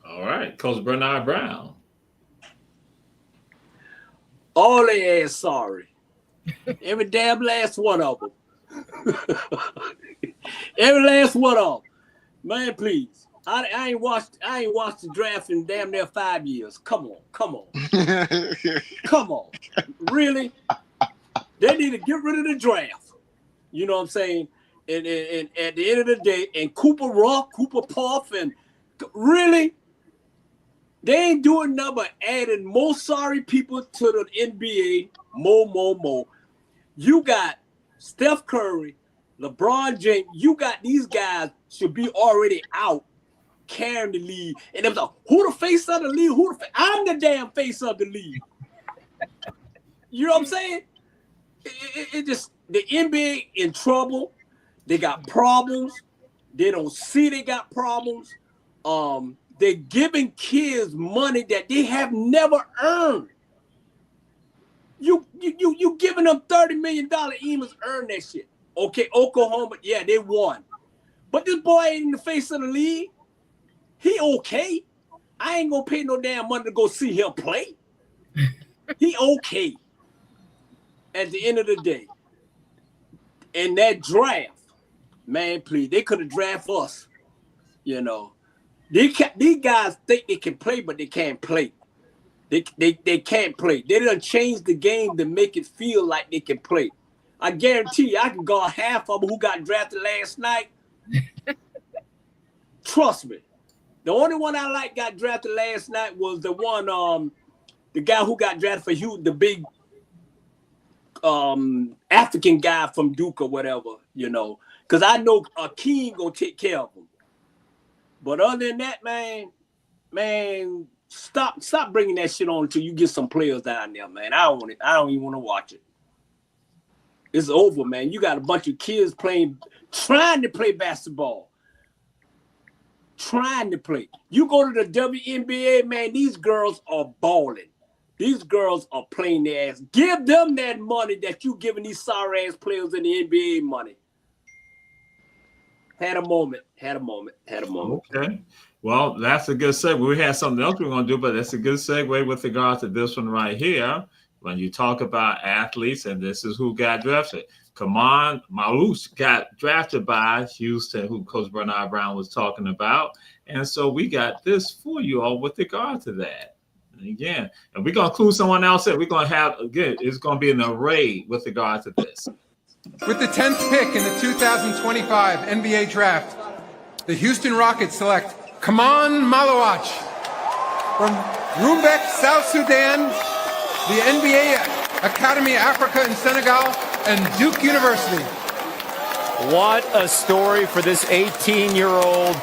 All right, Coach Bernard Brown. All they ass sorry. Every damn last one of them. Every last one of them. Man, please. I ain't watched the draft in damn near 5 years. Come on. Come on. Really? They need to get rid of the draft. You know what I'm saying? And at the end of the day, and Cooper Ruff, Cooper Puff, and really, they ain't doing nothing but adding more sorry people to the NBA. More. You got Steph Curry, LeBron James. You got these guys should be already out carrying the league. And it was like, who the face of the league? I'm the damn face of the league. You know what I'm saying? It just, the NBA in trouble. They got problems. They don't see they got problems. They're giving kids money that they have never earned. You giving them $30 million, Emus earn that shit. Okay, Oklahoma, yeah, they won. But this boy ain't in the face of the league. He okay. I ain't gonna pay no damn money to go see him play. He okay. At the end of the day. And that draft, man, please, they could have drafted us. You know. These guys think they can play, but they can't play. They can't play. They done changed the game to make it feel like they can play. I guarantee you, I can guard half of them who got drafted last night. Trust me. The only one I like got drafted last night was the one, the guy who got drafted for Hugh, the big African guy from Duke or whatever, you know. Because I know Akeem gonna take care of him. But other than that, man, stop bringing that shit on until you get some players down there, man. I don't want it. I don't even want to watch it. It's over, man. You got a bunch of kids trying to play basketball. Trying to play. You go to the WNBA, man, these girls are balling. These girls are playing their ass. Give them that money that you giving these sorry ass players in the NBA money. Had a moment. Okay. Well, that's a good segue. We had something else we're going to do, but that's a good segue with regard to this one right here. When you talk about athletes, and this is who got drafted. Kaman Malouche got drafted by Houston, who Coach Bernard Brown was talking about. And so we got this for you all with regard to that. And again, and we're going to include someone else that we're going to have, again, it's going to be an array with regard to this. With the 10th pick in the 2025 NBA Draft, the Houston Rockets select Kaman Malouche from Rumbek, South Sudan, the NBA Academy Africa in Senegal, and Duke University. What a story for this 18-year-old.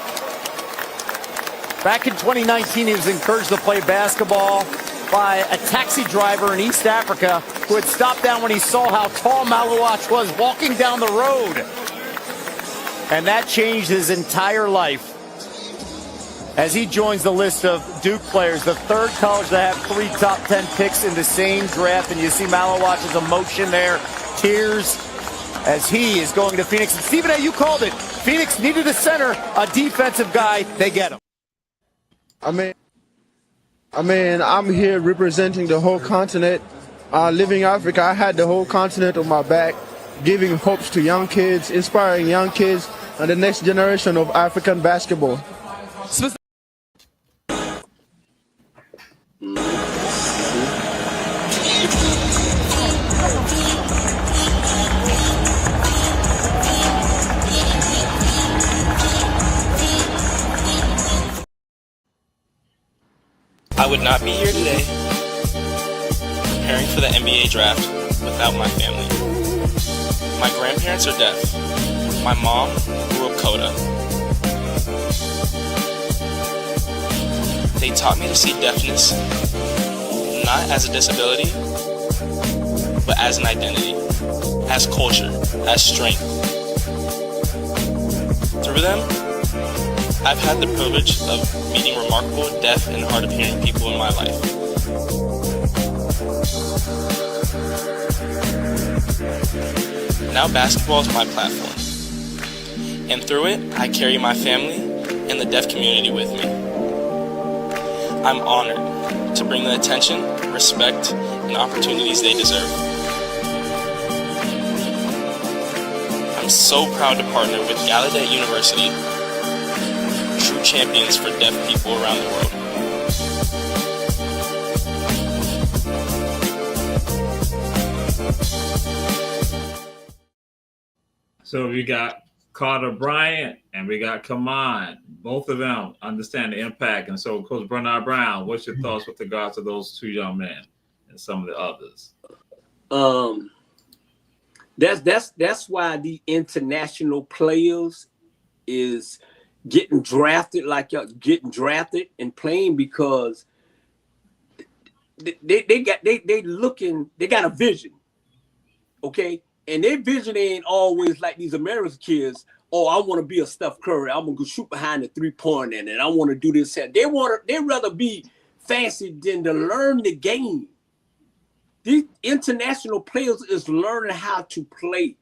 Back in 2019, he was encouraged to play basketball by a taxi driver in East Africa who had stopped down when he saw how tall Malouche was walking down the road. And that changed his entire life as he joins the list of Duke players, the third college to have 3 top 10 picks in the same draft. And you see Malouche's emotion there, tears, as he is going to Phoenix. And Stephen A., you called it. Phoenix needed a center, a defensive guy. They get him. I mean, I'm here representing the whole continent. Living in Africa, I had the whole continent on my back, giving hopes to young kids, inspiring young kids and the next generation of African basketball. not be here today preparing for the NBA draft without my family. My grandparents are deaf. My mom grew up coda. They taught me to see deafness not as a disability, but as an identity, as culture, as strength. Through them, I've had the privilege of meeting remarkable deaf and hard of hearing people in my life. Now basketball is my platform, and through it, I carry my family and the deaf community with me. I'm honored to bring the attention, respect, and opportunities they deserve. I'm so proud to partner with Gallaudet University, true champions for deaf people around the world. So we got Carter Bryant and we got Kaman. Both of them understand the impact. And so, Coach Bernard Brown, what's your thoughts with regards to those two young men and some of the others? That's why the international players is getting drafted like y'all getting drafted and playing, because they got a vision, okay, and their vision ain't always like these American kids. Oh, I want to be a Steph Curry. I'm gonna go shoot behind the 3-point and I want to do this. They rather be fancy than to learn the game. These international players is learning how to play.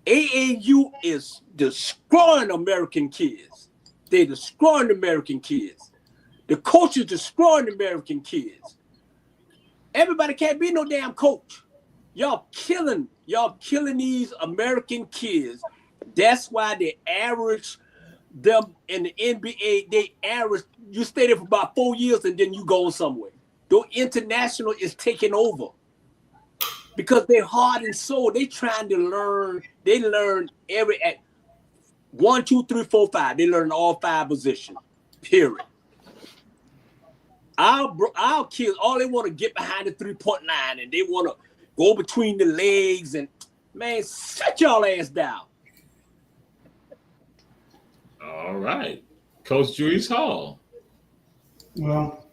AAU is destroying American kids. They're destroying American kids. The coach is destroying American kids. Everybody can't be no damn coach. Y'all killing these American kids. That's why they average them in the NBA. They average, you stay there for about 4 years and then you go somewhere. The international is taking over because they're hard and soul. They trying to learn. They learn every at 1, 2, 3, 4, 5. They learn all 5 positions. Period. Our kids, all they want to get behind the 3-point line and they want to go between the legs and, man, shut y'all ass down. All right. Coach Julius Hall. Well,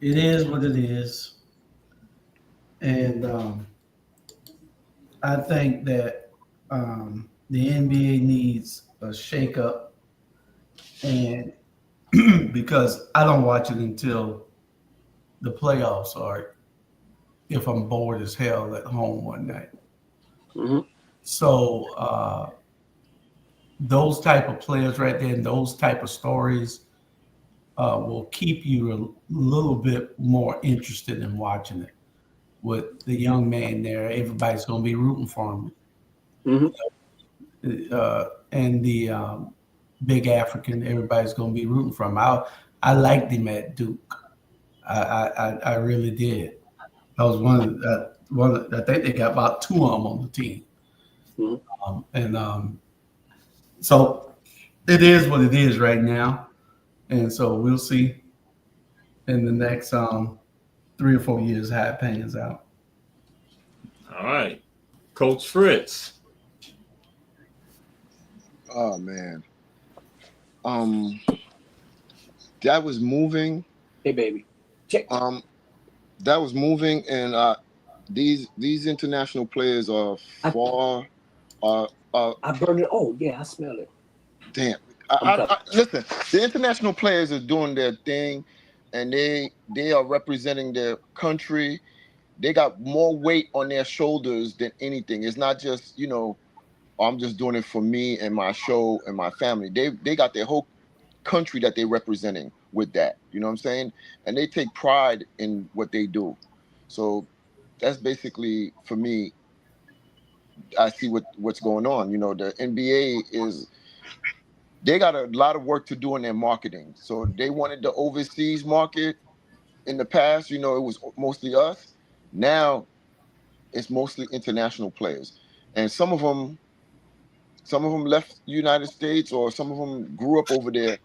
it is what it is. And I think that the NBA needs a shakeup, and because I don't watch it until the playoffs are, if I'm bored as hell at home one night. Mm-hmm. So those type of players right there and those type of stories will keep you a little bit more interested in watching it. With the young man there, everybody's going to be rooting for him. Mm-hmm. And the big African, everybody's going to be rooting for him. I liked him at Duke. I really did. I was I think they got about 2 of them on the team. Mm-hmm. So it is what it is right now. And so we'll see in the next 3 or 4 years how it pans out. All right. Coach Fritz. Oh man. That was moving. Hey baby. Check. That was moving, and these international players are far. I burned it. Oh yeah, I smell it. Damn. Listen, the international players are doing their thing, and they are representing their country. They got more weight on their shoulders than anything. It's not just, I'm just doing it for me and my show and my family. They got their whole country that they're representing with that. You know what I'm saying? And they take pride in what they do. So that's basically, for me, I see what's going on. The NBA they got a lot of work to do in their marketing. So they wanted the overseas market in the past. It was mostly us. Now it's mostly international players, and some of them left the United States, or some of them grew up over there.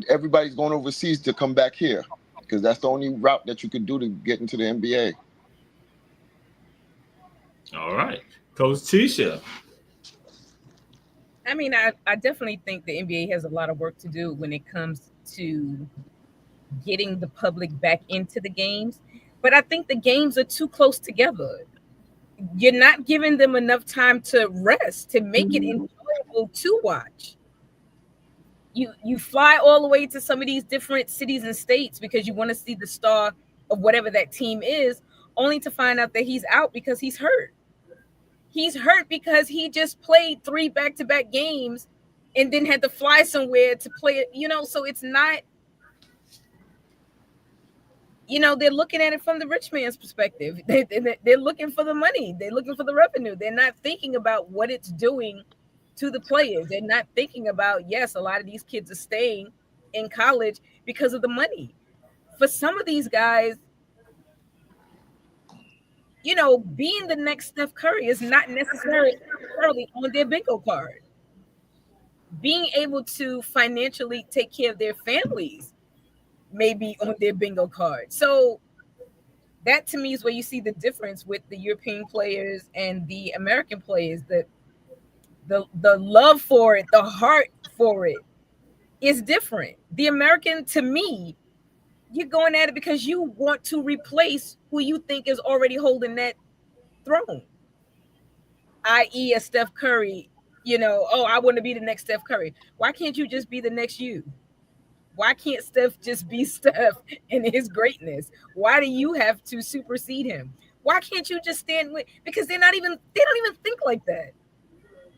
Everybody's going overseas to come back here because that's the only route that you could do to get into the NBA. All right, Coach Tisha. I mean, I definitely think the NBA has a lot of work to do when it comes to getting the public back into the games. But I think the games are too close together. You're not giving them enough time to rest, to make it enjoyable to watch. You fly all the way to some of these different cities and states because you want to see the star of whatever that team is, only to find out that he's out because he's hurt. He's hurt because he just played 3 back-to-back games and then had to fly somewhere to play it, so it's not, they're looking at it from the rich man's perspective. They're looking for the money. They're looking for the revenue. They're not thinking about what it's doing to the players. They're not thinking about, yes, a lot of these kids are staying in college because of the money. For some of these guys, being the next Steph Curry is not necessarily on their bingo card. Being able to financially take care of their families may be on their bingo card. So that to me is where you see the difference with the European players and the American players. The love for it, the heart for it is different. The American, to me, you're going at it because you want to replace who you think is already holding that throne, i.e. a Steph Curry. I want to be the next Steph Curry. Why can't you just be the next you? Why can't Steph just be Steph in his greatness? Why do you have to supersede him? Why can't you just stand with? Because they don't even think like that.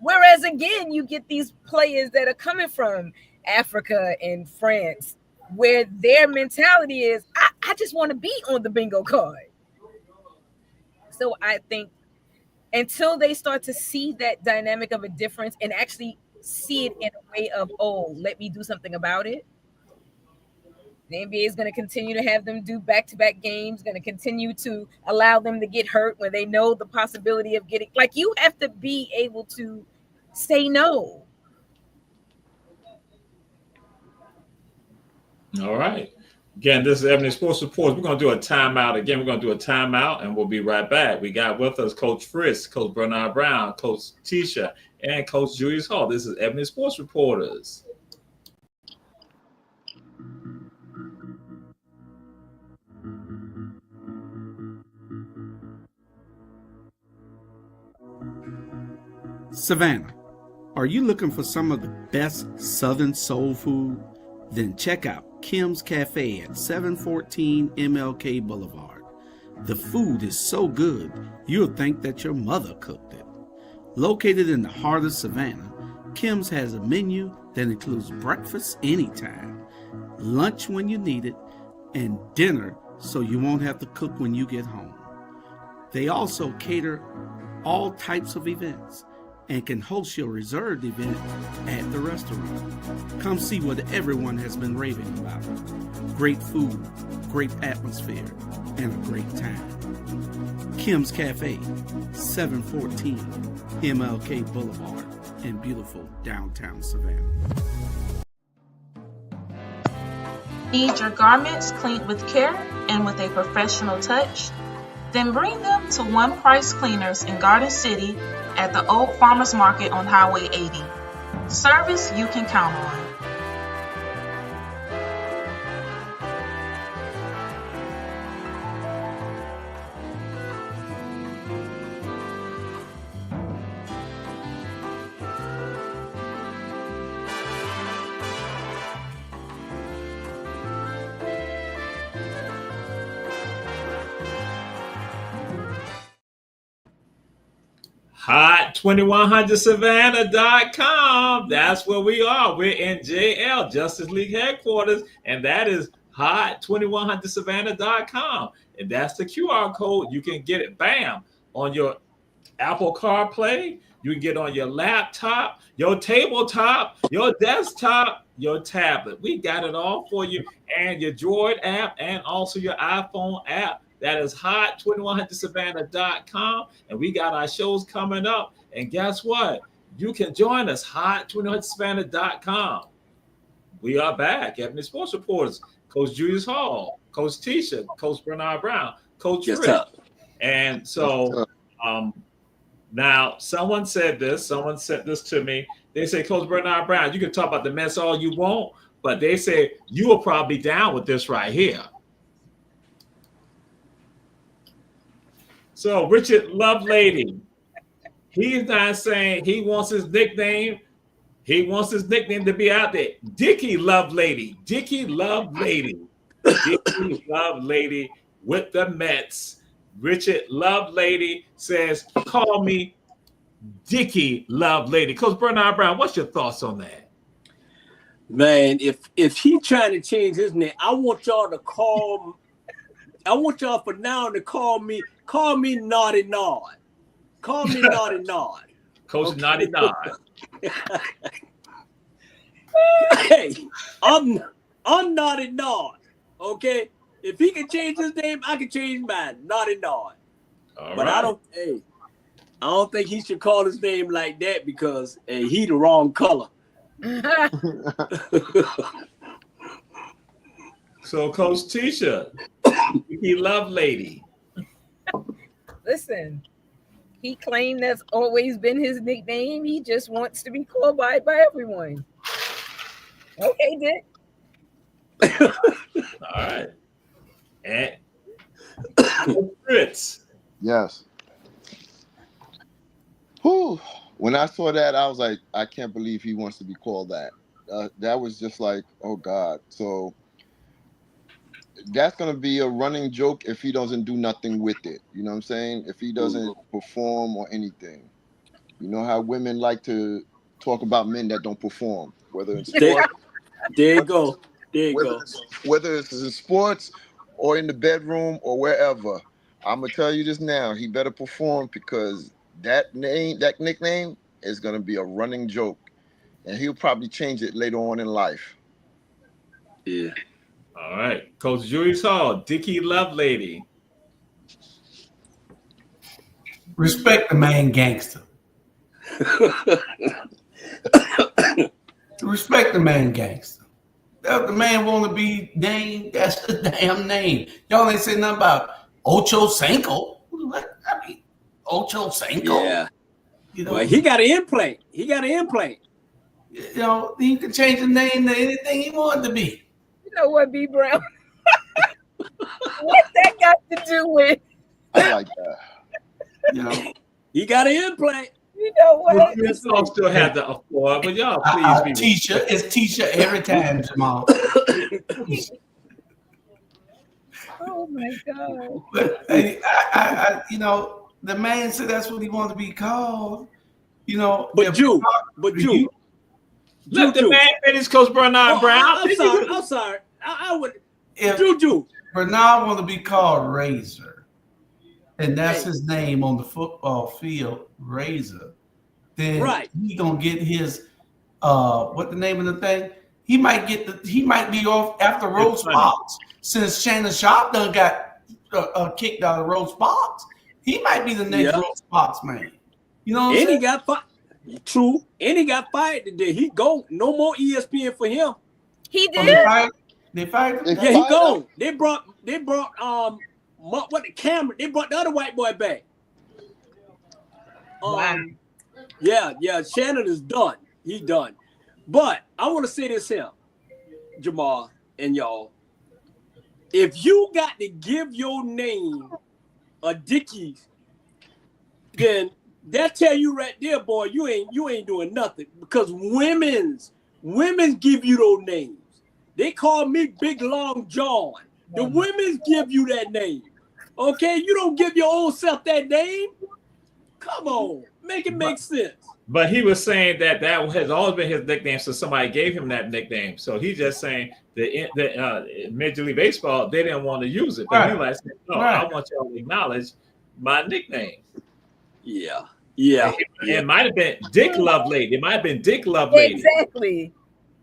Whereas again, you get these players that are coming from Africa and France, where their mentality is, I just want to be on the bingo card. So I think until they start to see that dynamic of a difference and actually see it in a way of, oh, let me do something about it, the NBA is going to continue to have them do back-to-back games, going to continue to allow them to get hurt when they know the possibility of getting, like, you have to be able to say no. All right. Again, this is Ebony Sports Reports. We're going to do a timeout. Again, we're going to do a timeout, and we'll be right back. We got with us Coach Frisk, Coach Bernard Brown, Coach Tisha, and Coach Julius Hall. This is Ebony Sports Reporters. Savannah, are you looking for some of the best Southern soul food? Then check out Kim's Cafe at 714 MLK Boulevard. The food is so good, you'll think that your mother cooked it. Located in the heart of Savannah, Kim's has a menu that includes breakfast anytime, lunch when you need it, and dinner so you won't have to cook when you get home. They also cater all types of events and can host your reserved event at the restaurant. Come see what everyone has been raving about. Great food, great atmosphere, and a great time. Kim's Cafe, 714 MLK Boulevard in beautiful downtown Savannah. Need your garments cleaned with care and with a professional touch? Then bring them to One Price Cleaners in Garden City at the Old Farmers Market on Highway 80. Service you can count on. Hot2100Savannah.com. That's where we are. We're in JL, Justice League headquarters, and that is Hot2100Savannah.com. And that's the QR code. You can get it, bam, on your Apple CarPlay. You can get on your laptop, your tabletop, your desktop, your tablet. We got it all for you, and your Droid app, and also your iPhone app. That is Hot2100Savannah.com. And we got our shows coming up. And guess what? You can join us, Hot2100Savannah.com. We are back. Ebony Sports Reporters, Coach Julius Hall, Coach Tisha, Coach Bernard Brown, Coach Yes, Rich. sir. And so now someone said this, someone sent this to me. They say, Coach Bernard Brown, you can talk about the mess all you want, but they say you will probably be down with this right here. So Richard Lovelady, he's not saying he wants his nickname. He wants his nickname to be out there. Dickie Lovelady. Dickie Lovelady. Dickie Lovelady with the Mets. Richard Lovelady says, call me Dickie Lovelady. Coach Bernard Brown, what's your thoughts on that? Man, if he trying to change his name, I want y'all for now to call me Naughty Nod. Call me Naughty Nod. Coach okay. Naughty Nod. Hey, I'm Naughty Nod. Okay, if he can change his name, I can change mine. Naughty Nod. But right. I don't think he should call his name like that because he the wrong color. So, Coach Tisha, he Lovelady. Listen, he claimed that's always been his nickname. He just wants to be called by everyone. Okay, Dick. All right. And Fritz. Yes. Whew. When I saw that, I was like, I can't believe he wants to be called that. That was just like, oh God. So that's going to be a running joke if he doesn't do nothing with it. You know what I'm saying? If he doesn't perform or anything. You know how women like to talk about men that don't perform, whether it's sports. There you go. Whether it's in sports or in the bedroom or wherever. I'm going to tell you this now. He better perform because that nickname is going to be a running joke. And he'll probably change it later on in life. Yeah. All right. Coach Julius Hall, Dickie Lovelady. Respect the man gangster. Respect the man gangster. If the man want to be named, that's the damn name. Y'all ain't say nothing about Ocho Cinco. I mean, Ocho Cinco. Yeah. You know, well, he got an implant. You know, he can change the name to anything he wanted to be. You know what, B. Brown? What's that got to do with? I like that. You know, he got an implant. You know what? We still have the applause, but y'all please be Tisha. It's Tisha every time, Jamal. Oh my God! But hey, I, you know, the man said that's what he wanted to be called. You know, but you. Let the man finish, Coach Bernard Brown. I'm sorry. I would. If Juju Bernard want to be called Razor, and that's his name on the football field, Razor, then he gonna get his what the name of the thing? He might be off after Rose Sparks. Since Shannon Sharp done got kicked out of Rose Sparks, he might be the next Rose Sparks man. You know what I'm saying? He got fired. True. And he got fired today. He go. No more ESPN for him. He did. They fired him? Yeah, he gone. They brought what the camera. They brought the other white boy back. Wow. Yeah. Shannon is done. He done. But I want to say this here, Jamal and y'all. If you got to give your name a Dickie, then that tell you right there, boy, you ain't doing nothing because women's give you those names. They call me Big Long John. The women's give you that name. Okay, you don't give your own self that name. Come on, make it make sense. But he was saying that has always been his nickname, so somebody gave him that nickname. So he's just saying that Major League Baseball, they didn't want to use it. But he like said, no, I want y'all to acknowledge my nickname. Yeah. It might have been Dick Lovelady. It might have been Dick Lovelady. Exactly.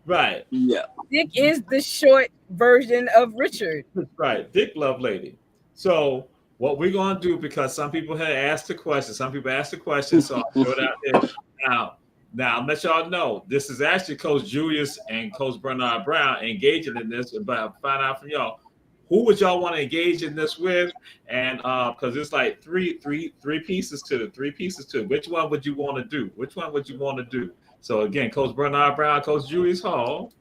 Right. Yeah. Dick is the short version of Richard. Right. Dick Lovelady. So what we're going to do, because some people had asked the question, so I'll throw it out there. Now, Now, I'll let y'all know, this is actually Coach Julius and Coach Bernard Brown engaging in this, but find out from y'all, who would y'all want to engage in this with? And because it's like three pieces to it. Which one would you want to do? Which one would you want to do? So again, Coach Bernard Brown, Coach Julius Hall.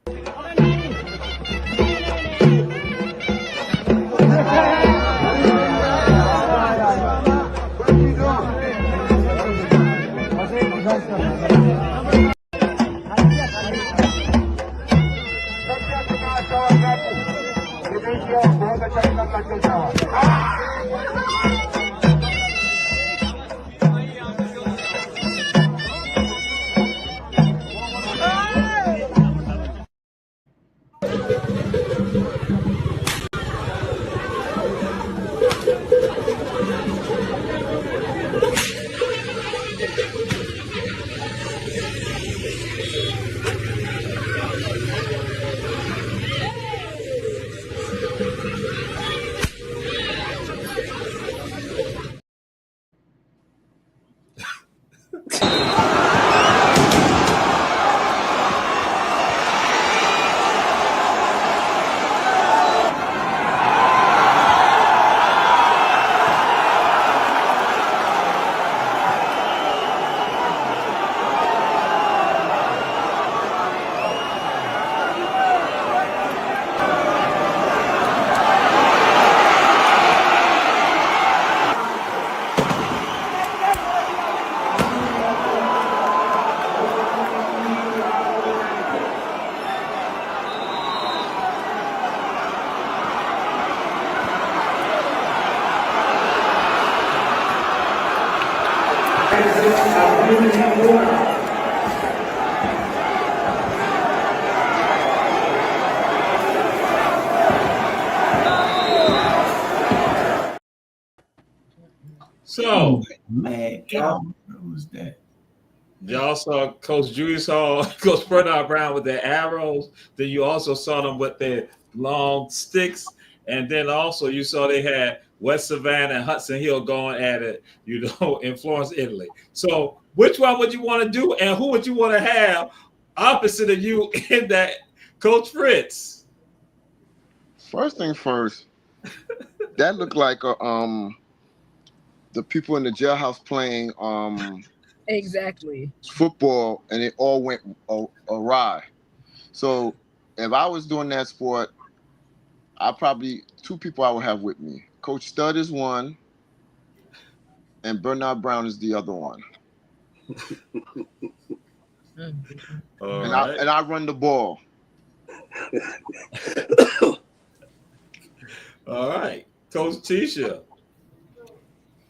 So, man, who's that? Y'all saw Coach Julius Hall, Coach Bernard Brown with their arrows. Then you also saw them with their long sticks. And then also you saw they had West Savannah and Hudson Hill going at it, in Florence, Italy. So which one would you want to do, and who would you want to have opposite of you in that, Coach Fritz? First thing first, that looked like the people in the jailhouse playing exactly football, and it all went awry. So if I was doing that sport, two people I would have with me. Coach Stud is one, and Bernard Brown is the other one. And I run the ball. All right, Coach Tisha.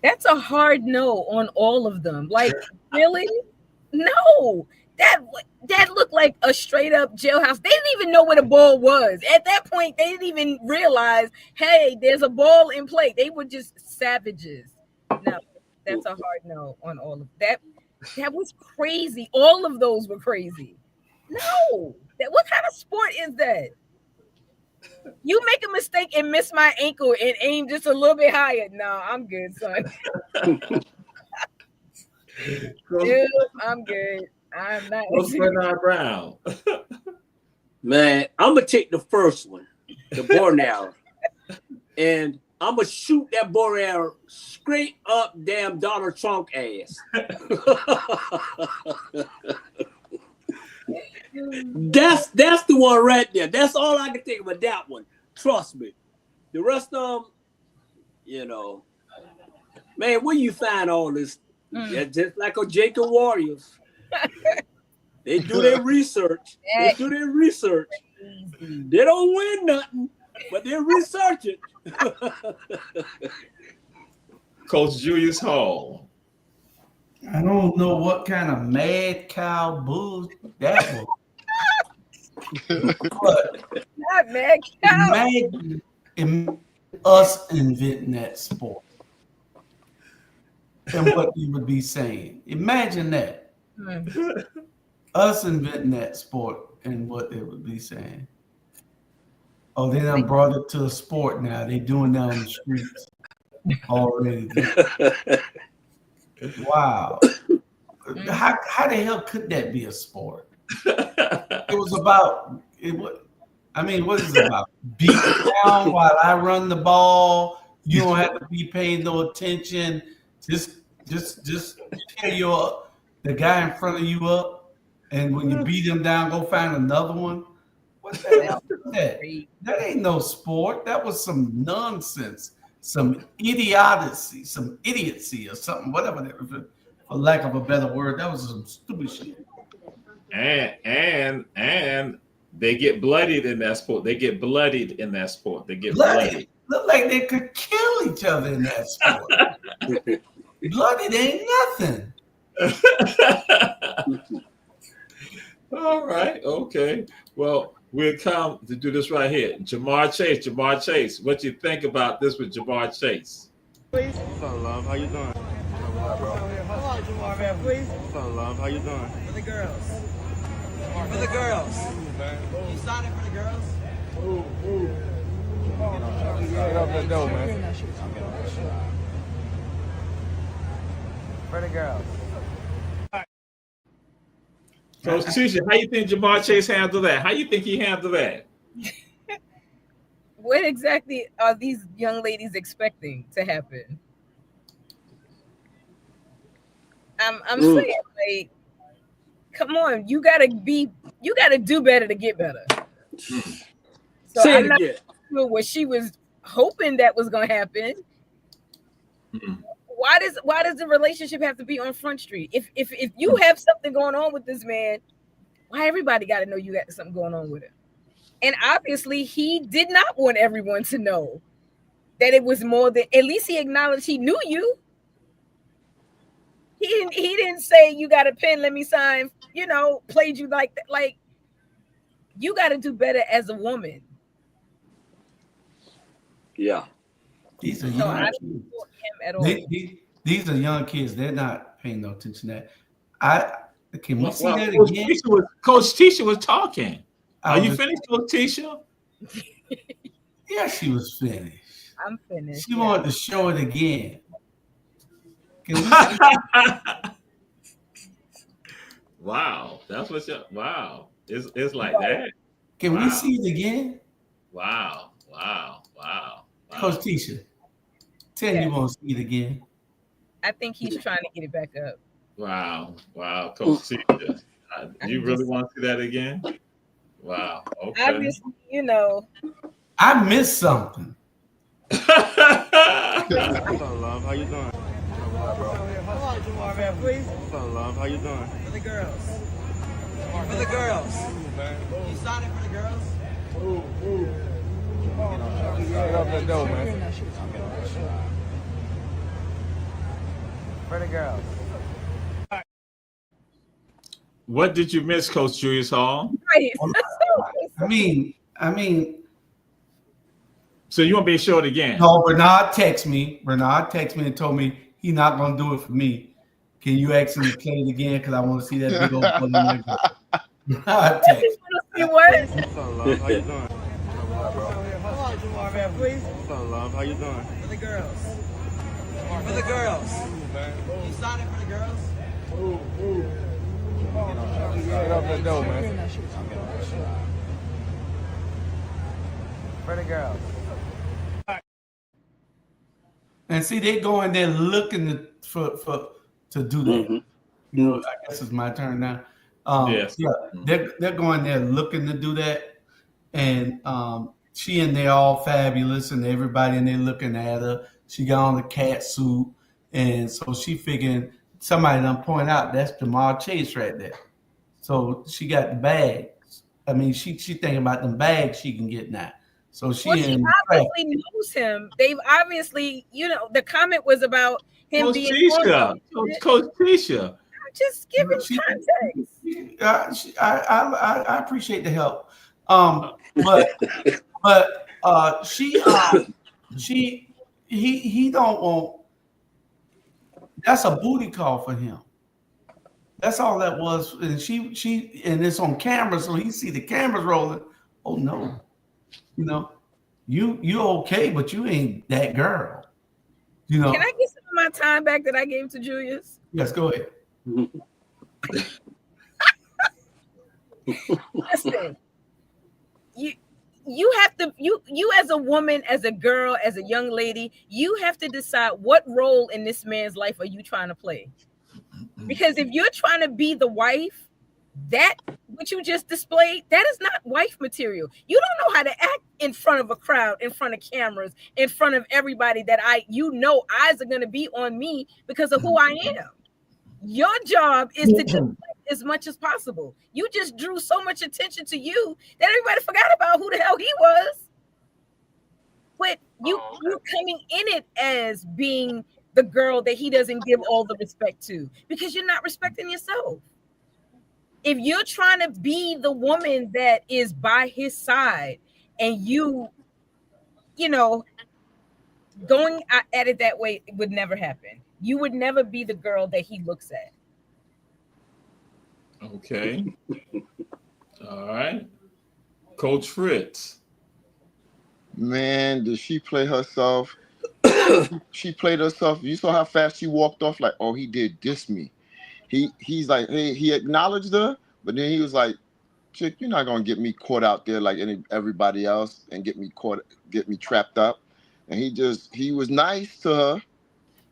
That's a hard no on all of them. Like, really? No. That looked like a straight up jailhouse. They didn't even know where the ball was. At that point, they didn't even realize, hey, there's a ball in play. They were just savages. No, that's a hard no on all of that. That was crazy. All of those were crazy. No. What kind of sport is that? You make a mistake and miss my ankle and aim just a little bit higher. No, I'm good, son. Dude, I'm good. I'm not. Coach Bernard Brown. Man, I'm gonna take the first one, the bow and arrow, and I'm gonna shoot that bow and arrow straight up damn Donald Trump ass. That's the one right there. That's all I can think about that one. Trust me. The rest of them, man, where you find all this? Just like a Jacob Warriors. They do their research. They don't win nothing, but they research it. Coach Julius Hall. I don't know what kind of mad cow bull that was. But not mad cow. Imagine us inventing that sport and what you would be saying. Imagine that. Us inventing that sport and what they would be saying. Oh, they done brought it to a sport now. They doing that on the streets already. Wow. How the hell could that be a sport? It was about it. What is it about? Beat down while I run the ball. You don't have to be paying no attention. Just tear the guy in front of you up, and when you beat him down, go find another one. What the hell is that? That ain't no sport. That was some nonsense, some idiocy, or something, whatever. For lack of a better word, that was some stupid shit. And they get bloodied in that sport. They get bloodied. Look like they could kill each other in that sport. Bloodied ain't nothing. All right. Okay. Well, we'll come to do this right here. Jamar Chase, what you think about this with Jamar Chase? Please. What's up, love? How you doing? Come on, Jamar, man, please. What's up, love? How you doing? For the girls. For the girls. You signing for the girls? Ooh. Get off the door, man. For the girls. Coach Tisha, how you think Jamar Chase handled that? How you think he handled that? What exactly are these young ladies expecting to happen? I'm saying, like, come on, you gotta do better to get better. So Say I'm it not again. sure what she was hoping that was gonna happen. Why does the relationship have to be on Front Street? If you have something going on with this man, why everybody got to know you got something going on with him? And obviously, he did not want everyone to know that it was more than. At least he acknowledged he knew you. He didn't say you got a pen, let me sign. Played you like that. Like, you got to do better as a woman. Yeah. These are young kids. At all. These are young kids. They're not paying no attention to that. Can we see that Coach again? Coach Tisha was talking. Are you just finished, Coach Tisha? Yeah, she was finished. I'm finished. She wanted to show it again. Can we Wow, that's what you. Wow, it's like that. Can we see it again? Wow. Coach Tisha, tell you want to see it again. I think he's trying to get it back up. Wow, Coach Tisha, you really want to see that again? Wow. Okay. Obviously, I missed something. What's up, love? How you doing? Come on, Jamar, man, please. What's up, love? How you doing? For the girls. For the girls. You signing for the girls? Ooh. Get off the door, man. For the girls. What did you miss, Coach Julius Hall? Right. I mean. So you want to be short again? No, Bernard texted me and told me he's not going to do it for me. Can you ask him to play it again? Because I want to see that big old bully nigga. Bernard texted. What? What's up, love? How you doing? Come on, Jamar, man, please. What's up, love? How you doing? For the girls. For the girls. You signing for the girls? Ooh. Get off the door, man. For the girls. And see, they go in there looking to do that. Mm-hmm. I guess it's my turn now. Yes. Yeah, they're going there looking to do that, and she and they all fabulous, and everybody in there looking at her. She got on the cat suit, and so she figuring somebody done point out that's Jamar Chase right there. So she got the bags. I mean, she thinking about them bags she can get now. So she obviously knows him. They've obviously, the comment was about him Coach being Tisha. Coach Tisha. Just giving context. I appreciate the help. But he don't want. That's a booty call for him. That's all that was. And and it's on camera, so he see the cameras rolling. Oh no, you okay, but you ain't that girl. Can I get some of my time back that I gave to Julius? Yes, go ahead. Listen, you have to you as a woman, as a girl, as a young lady, you have to decide what role in this man's life are you trying to play. Because if you're trying to be the wife, that what you just displayed, that is not wife material. You don't know how to act in front of a crowd, in front of cameras, in front of everybody that eyes are going to be on me because of who I am. Your job is to deflect as much as possible. You just drew so much attention to you that everybody forgot about who the hell he was. But you coming in it as being the girl that he doesn't give all the respect to because you're not respecting yourself. If you're trying to be the woman that is by his side and you know, going at it that way, it would never happen. You would never be the girl that he looks at. Okay. All right. Coach Fritz. Man, did she play herself? She played herself. You saw how fast she walked off. Like, oh, he did diss me. He's like, hey, he acknowledged her, but then he was like, chick, you're not gonna get me caught out there like everybody else and get me trapped up. And he was nice to her.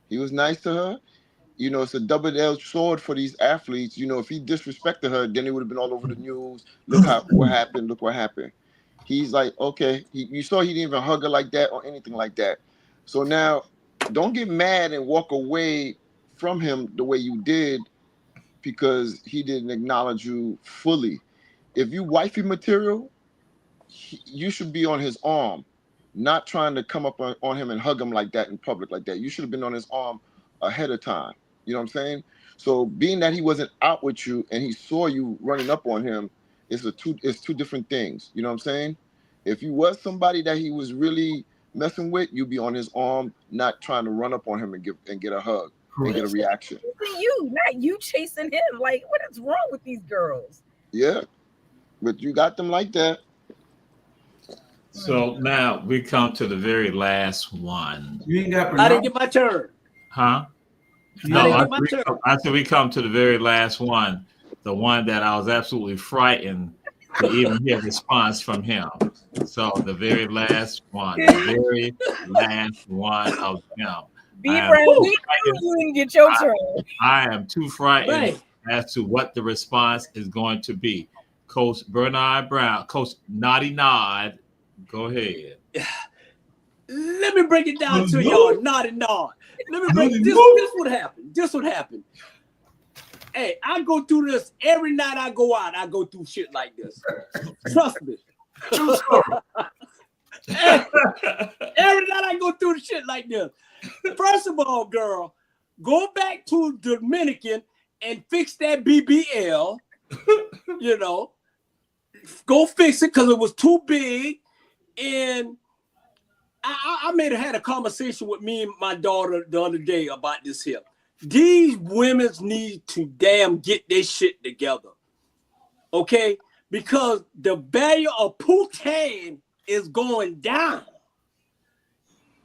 He was nice to her. You know, it's a double-edged sword for these athletes. You know, if he disrespected her, then it would have been all over the news. Look what happened. Look what happened. He's like, okay. You saw he didn't even hug her like that or anything like that. So now, don't get mad and walk away from him the way you did because he didn't acknowledge you fully. If you wifey material, you should be on his arm, not trying to come up on him and hug him like that in public like that. You should have been on his arm ahead of time. You know what I'm saying? So being that he wasn't out with you and he saw you running up on him, it's two different things. You know what I'm saying? If you was somebody that he was really messing with, you'd be on his arm, not trying to run up on him and get a hug and get a reaction. You, not you chasing him. Like, what is wrong with these girls? Yeah, but you got them like that. So now we come to the very last one. You ain't got. I didn't get my turn. Huh? No, I said we come to the very last one, the one that I was absolutely frightened to even hear a response from him. So the very last one of him. You didn't get your turn. I am too frightened as to what the response is going to be. Coach Bernard Brown, Coach Naughty Nod, go ahead. Let me break it down to y'all. Naughty Nod. Let me break this. This what happened. Hey, I go through this every night I go out. I go through shit like this. Trust me. Every night I go through the shit like this. First of all, girl, go back to Dominican and fix that BBL. You know, go fix it because it was too big. And I had a conversation with me and my daughter the other day about this here. These women need to damn get their shit together. Okay? Because the value of Putin is going down.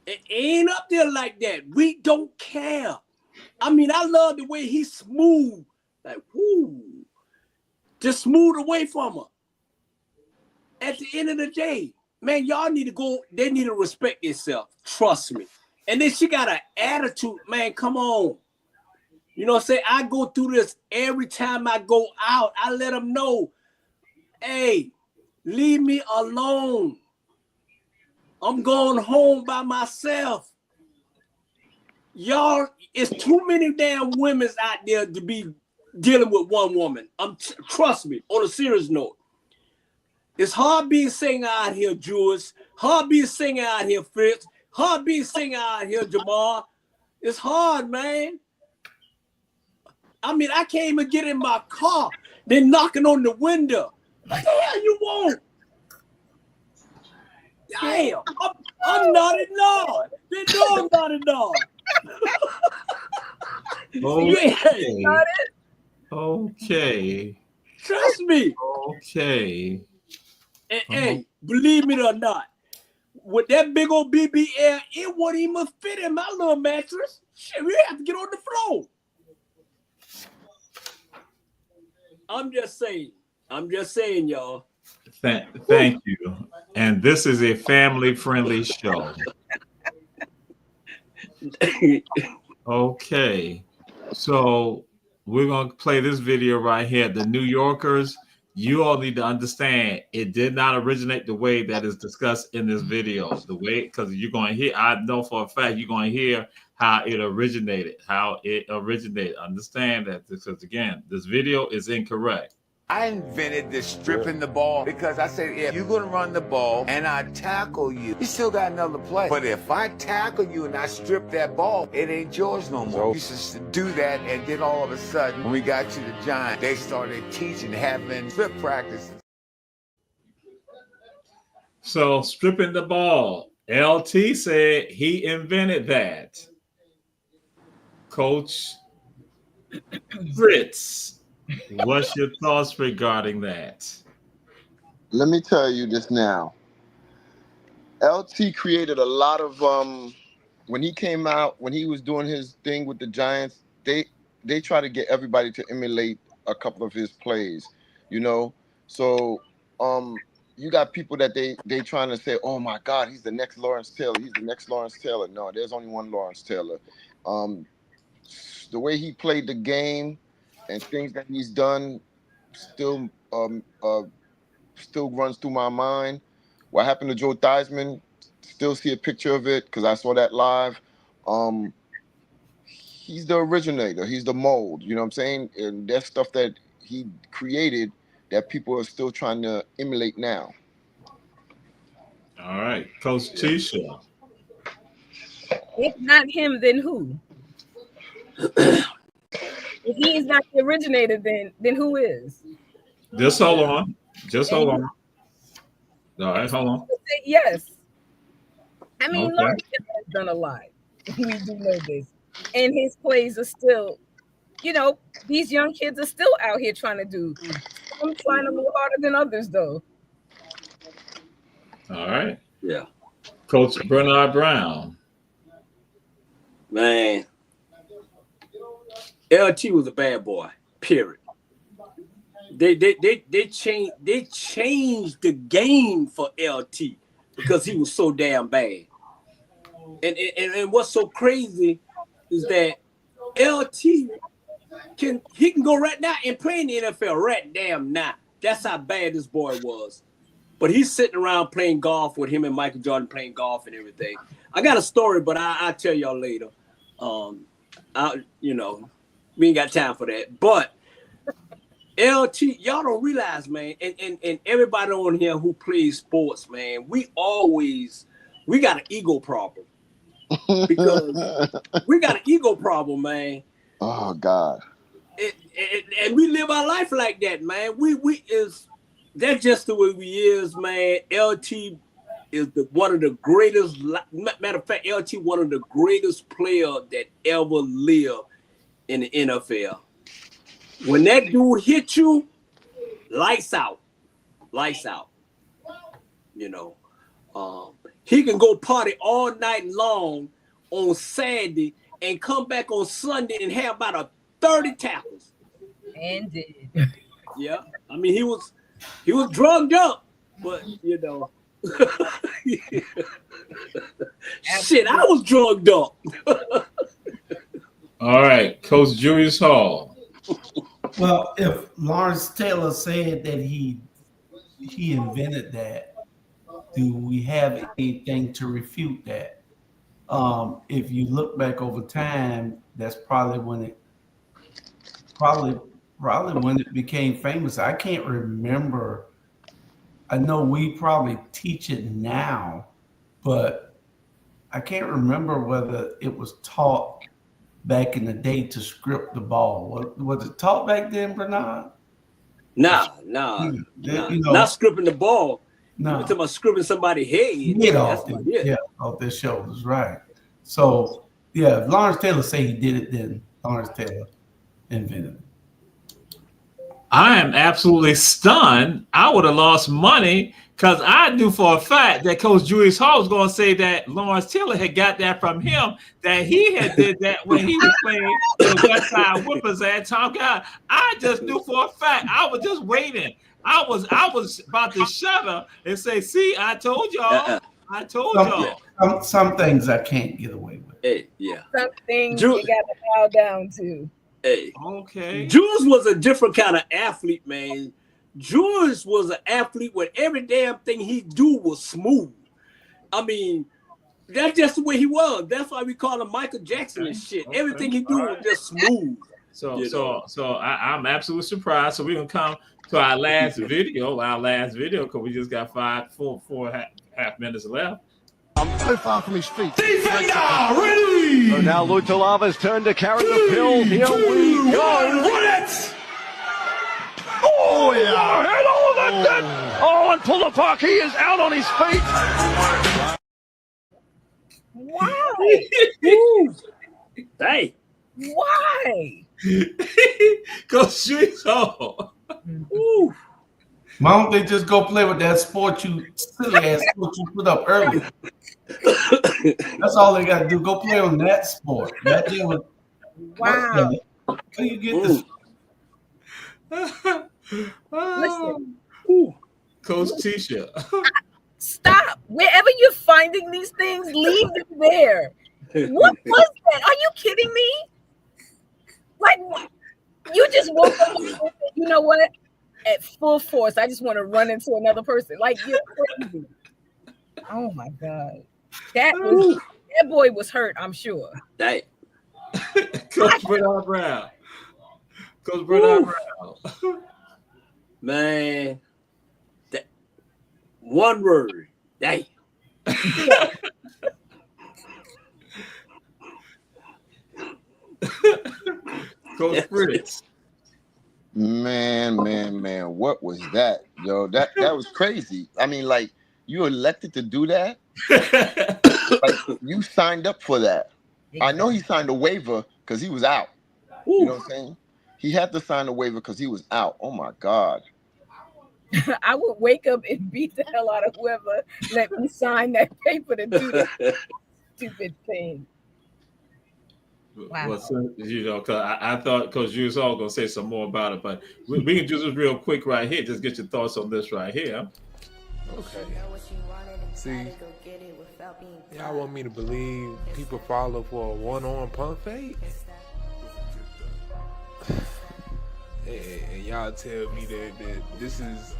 It ain't up there like that. We don't care. I mean, I love the way he's smooth. Like, whoo. Just smooth away from her. At the end of the day, man, y'all need to go. They need to respect themselves. Trust me. And then she got an attitude. Man, come on. You know what I'm saying? I go through this every time I go out. I let them know, hey, leave me alone. I'm going home by myself. Y'all, it's too many damn women out there to be dealing with one woman. Trust me, on a serious note. It's hard being singer out here, Jewish. Hard being singer out here, Fritz. Hard being singer out here, Jamal. It's hard, man. I mean, I can't even get in my car. They're knocking on the window. What the hell you want? Damn, I'm not a nod. They know I'm not a nod. Okay. Trust me. Okay. And hey, believe me or not, with that big old BBL, it wouldn't even fit in my little mattress. Shit, we have to get on the floor. I'm just saying. I'm just saying, y'all. Thank you. And this is a family-friendly show. Okay. So we're going to play this video right here. The New Yorkers, you all need to understand it did not originate the way that is discussed in this video. The way, because you're going to hear, I know for a fact you're going to hear how it originated, Understand that, because again, this video is incorrect. I invented this stripping the ball because I said, if you're going to run the ball and I tackle you, you still got another play. But if I tackle you and I strip that ball, it ain't yours no more. You should do that, and then all of a sudden, when we got to the Giants, they started teaching, having strip practice. So stripping the ball, LT said he invented that. Coach Fritz, what's your thoughts regarding that? Let me tell you this now. LT created a lot of when he came out, when he was doing his thing with the Giants, they try to get everybody to emulate a couple of his plays, you know. So you got people that they trying to say, oh my God, he's the next Lawrence Taylor. He's the next Lawrence Taylor. No, there's only one Lawrence Taylor. The way he played the game and things that he's done still runs through my mind. What happened to Joe Theismann? Still see a picture of it because I saw that live. He's the originator. He's the mold. You know what I'm saying? And that's stuff that he created that people are still trying to emulate now. All right, Coach Tisha. If not him, then who? If he is not the originator, then who is? Just hold on. Hold on. All right, hold on. Yes. I mean, Okay. Lawrence has done a lot. We do know this. And his plays are still, you know, these young kids are still out here trying to do. Some trying a little harder than others, though. All right. Yeah. Coach Bernard Brown. Man. LT was a bad boy, period. They changed the game for LT because he was so damn bad. And what's so crazy is that LT can go right now and play in the NFL right damn now. That's how bad this boy was. But he's sitting around playing golf with him and Michael Jordan playing golf and everything. I got a story, but I'll tell y'all later. We ain't got time for that. But LT, y'all don't realize, man, and everybody on here who plays sports, man, we got an ego problem. Because we got an ego problem, man. Oh God. And we live our life like that, man. That's just the way we is, man. LT is one of the greatest. Matter of fact, LT one of the greatest players that ever lived in the NFL. When that dude hit you, lights out. You know, he can go party all night long on Saturday and come back on Sunday and have about 30 tackles. And did. Yeah, I mean he was drugged up, but you know, shit, I was drugged up. All right, Coach Julius Hall. Well, if Lawrence Taylor said that he invented that, do we have anything to refute that? If you look back over time, that's probably when it became famous. I can't remember. I know we probably teach it now, but I can't remember whether it was taught back in the day to script the ball. Was it taught back then, Bernard? Nah. You know, Not scripting the ball. No. You're talking about scripting somebody's head. Get off their shoulders, right? So yeah, if Lawrence Taylor say he did it, then Lawrence Taylor invented it. I am absolutely stunned. I would have lost money Because I knew for a fact that Coach Julius Hall was going to say that Lawrence Taylor had got that from him, that he had did that when he was playing the West Side Whippers at Tom God. I just knew for a fact. I was just waiting. I was about to shut up and say, see, I told y'all. I told y'all. Some things I can't get away with. Hey, yeah. Some things you got to bow down to. Hey. Okay. Jules was a different kind of athlete, man. Jules was an athlete where every damn thing he do was smooth. I mean, that's just the way he was. That's why we call him Michael Jackson and shit. Everything he do was just smooth. So I'm absolutely surprised. So we're gonna come to our last video. Because we just got four and a half minutes left. I'm so far from his feet. Defender, ready! So now Lutalava's turn to carry the pill. Here we go. Run it! Oh, yeah. Hello, that's it. Oh, and pull apart. He is out on his feet. Wow. Hey. Why? Go shoot home. Why don't they just go play with that silly ass sport you put up earlier? That's all they got to do. Go play on that sport. That deal with, wow. How you get this? Listen, Coach Tisha. Stop. Wherever you're finding these things, leave them there. What was that? Are you kidding me? Like, you just woke up and said, you know what? At full force, I just want to run into another person. Like, you're crazy. Oh my God. That boy was hurt, I'm sure. Hey. Coach Bernard Brown. Coach Bernard Brown. Man, that one word. Hey. Coach Fritz. Man, what was that, yo? That was crazy. I mean, like, you elected to do that? Like, you signed up for that. I know he signed a waiver because he was out. You know what I'm saying? He had to sign a waiver because he was out. Oh my God. I would wake up and beat the hell out of whoever let me sign that paper to do that stupid thing. Wow. Well, you know, because I thought Coach Jules all gonna say some more about it, but we can do this real quick right here. Just get your thoughts on this right here. Okay. See, y'all want me to believe people follow for a one-arm pump fake? And y'all tell me that this is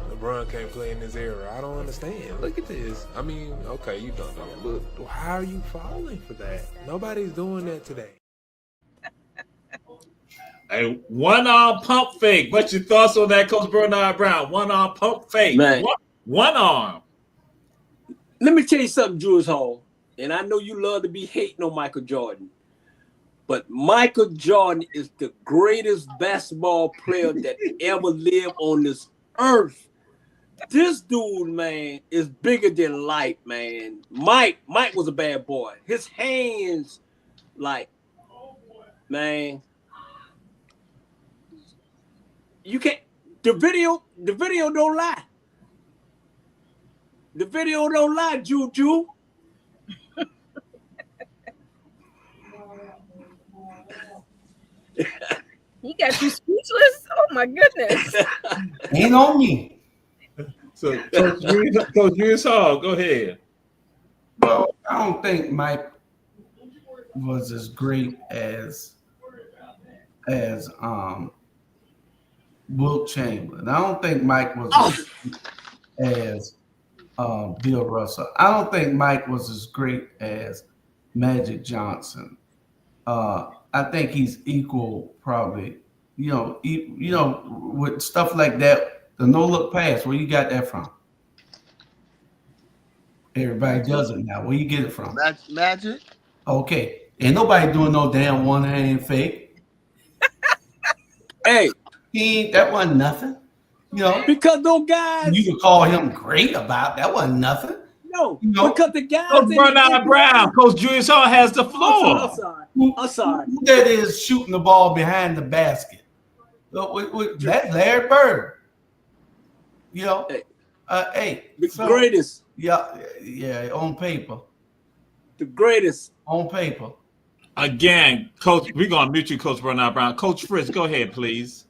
LeBron can't play in this era. I don't understand. Look at this. I mean, okay, you don't know. But how are you falling for that? Nobody's doing that today. A one-arm pump fake. What's your thoughts on that, Coach Bernard Brown? One-arm pump fake. Man. One arm. Let me tell you something, Jules Hall. And I know you love to be hating on Michael Jordan. But Michael Jordan is the greatest basketball player that ever lived on this earth. This dude, man, is bigger than life, man. Mike was a bad boy. His hands, like, man, you can't. The video don't lie. The video don't lie, Juju. He got you speechless? Oh my goodness. Ain't on me. So Coach Jules Hall, go ahead. Well, I don't think Mike was as great as Wilt Chamberlain. I don't think Mike was as Bill Russell. I don't think Mike was as great as Magic Johnson. I think he's equal, probably. You know, with stuff like that, the no-look pass. Where you got that from? Everybody does it now. Where you get it from? Magic. Okay, ain't nobody doing no damn one-hand fake. Hey, that wasn't nothing. You know, because those guys you could call him great about that wasn't nothing. No, because the guys. Coach Bernard Brown, Coach Julius Hall has the floor. I'm sorry. Who that is shooting the ball behind the basket? That's Larry Bird. You know, the so, greatest. Yeah, on paper. The greatest. On paper. Again, Coach, we're gonna mute you, Coach Bernard Brown. Coach Fritz, go ahead, please.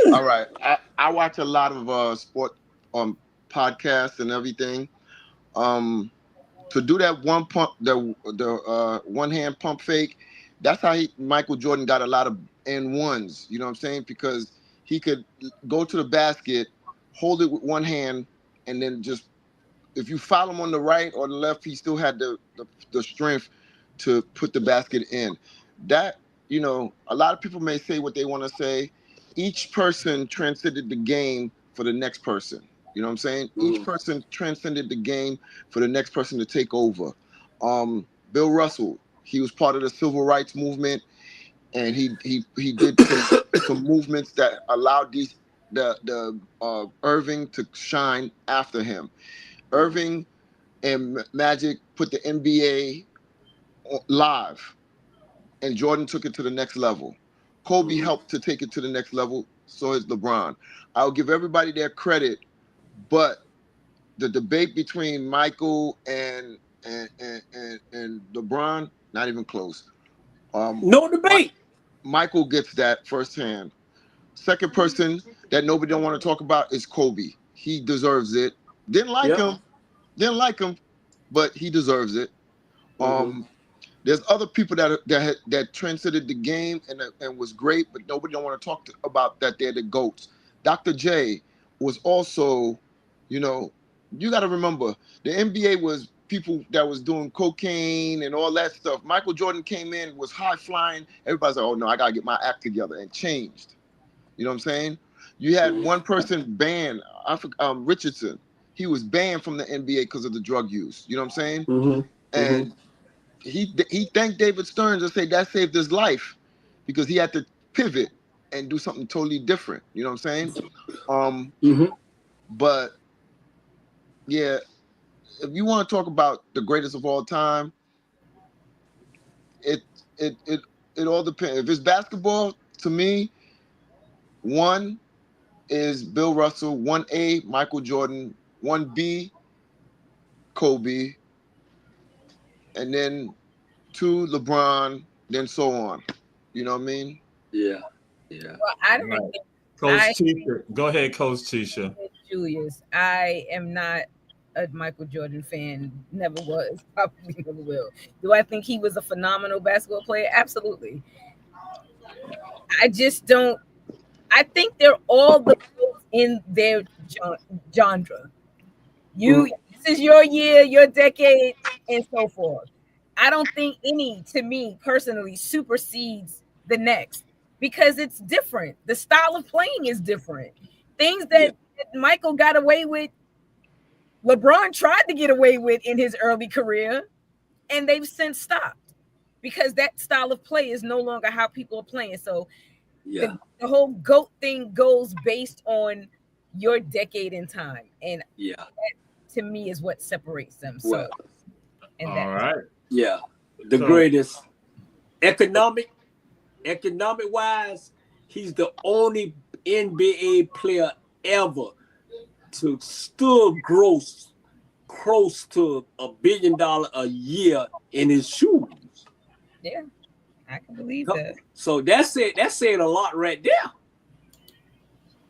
All right. I watch a lot of sport podcasts and everything. To do that one pump, the one hand pump fake, that's how Michael Jordan got a lot of N1s. You know what I'm saying? Because he could go to the basket, hold it with one hand, and then just, if you foul him on the right or the left, he still had the strength to put the basket in. That, you know, a lot of people may say what they want to say. Each person transcended the game for the next person. You know what I'm saying? Each person transcended the game for the next person to take over. Bill Russell, he was part of the civil rights movement, and he did some movements that allowed the Irving to shine after him. Irving and Magic put the NBA live, and Jordan took it to the next level. Kobe helped to take it to the next level. So is LeBron. I'll give everybody their credit, but the debate between Michael and LeBron, not even close. No debate. Michael gets that firsthand. Second person that nobody don't want to talk about is Kobe. He deserves it. Didn't like him, but he deserves it. There's other people that transcended the game and was great, but nobody don't want to talk about that. They're the GOATs. Dr. J was also, you know, you got to remember, the NBA was people that was doing cocaine and all that stuff. Michael Jordan came in, was high flying. Everybody's like, oh no, I got to get my act together, and changed. You know what I'm saying? You had one person banned, Richardson. He was banned from the NBA because of the drug use. You know what I'm saying? And he thanked David Stearns and said that saved his life because he had to pivot and do something totally different. You know what I'm saying? But yeah, if you want to talk about the greatest of all time, it all depends. If it's basketball, to me, 1 is Bill Russell, 1A Michael Jordan, 1B Kobe, and then 2 LeBron, then so on. You know what I mean? Yeah. Well, I don't think Coach Tisha. Go ahead, Coach Tisha. Julius, I am not a Michael Jordan fan. Never was. Probably never will. Do I think he was a phenomenal basketball player? Absolutely. I just don't. I think they're all the in their genre. This is your year, your decade, and so forth. I don't think any, to me personally, supersedes the next because it's different. The style of playing is different. Things that Michael got away with, LeBron tried to get away with in his early career, and they've since stopped because that style of play is no longer how people are playing. So the whole GOAT thing goes based on your decade in time. And that, to me, is what separates them. So, all right. Yeah. The greatest. Economic wise, he's the only NBA player ever to still gross close to $1 billion a year in his shoes. Yeah, I can believe that. So that's it. That's saying a lot right there.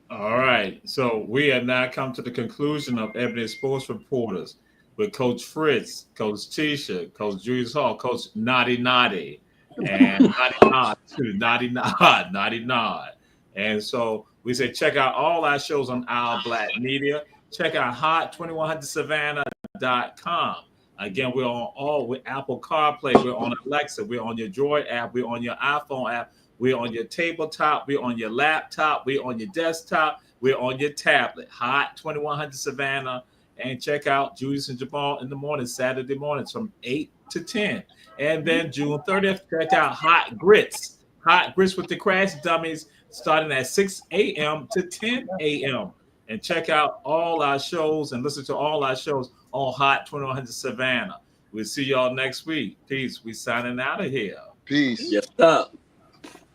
All right. So we have now come to the conclusion of Ebony Sports Reporters with Coach Fritz, Coach Tisha, Coach Julius Hall, Coach Naughty Naughty, and Naughty Nod. And so we say check out all our shows on Our Black Media. Check out hot2100savannah.com. Again, we're on all with Apple CarPlay, we're on Alexa, we're on your Droid app, we're on your iPhone app, we're on your tabletop, we're on your laptop, we're on your desktop, we're on your tablet. Hot 2100 Savannah. And check out Julius and Jamal in the morning, Saturday mornings from 8 to 10. And then June 30th, check out Hot Grits with the Crash Dummies, starting at 6 a.m. to 10 a.m. And check out all our shows and listen to all our shows on Hot 2100 Savannah. We'll see y'all next week. Peace. We signing out of here. Peace. Yes, sir.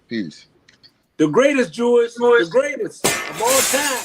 Peace. The greatest, Jewish, the greatest of all time.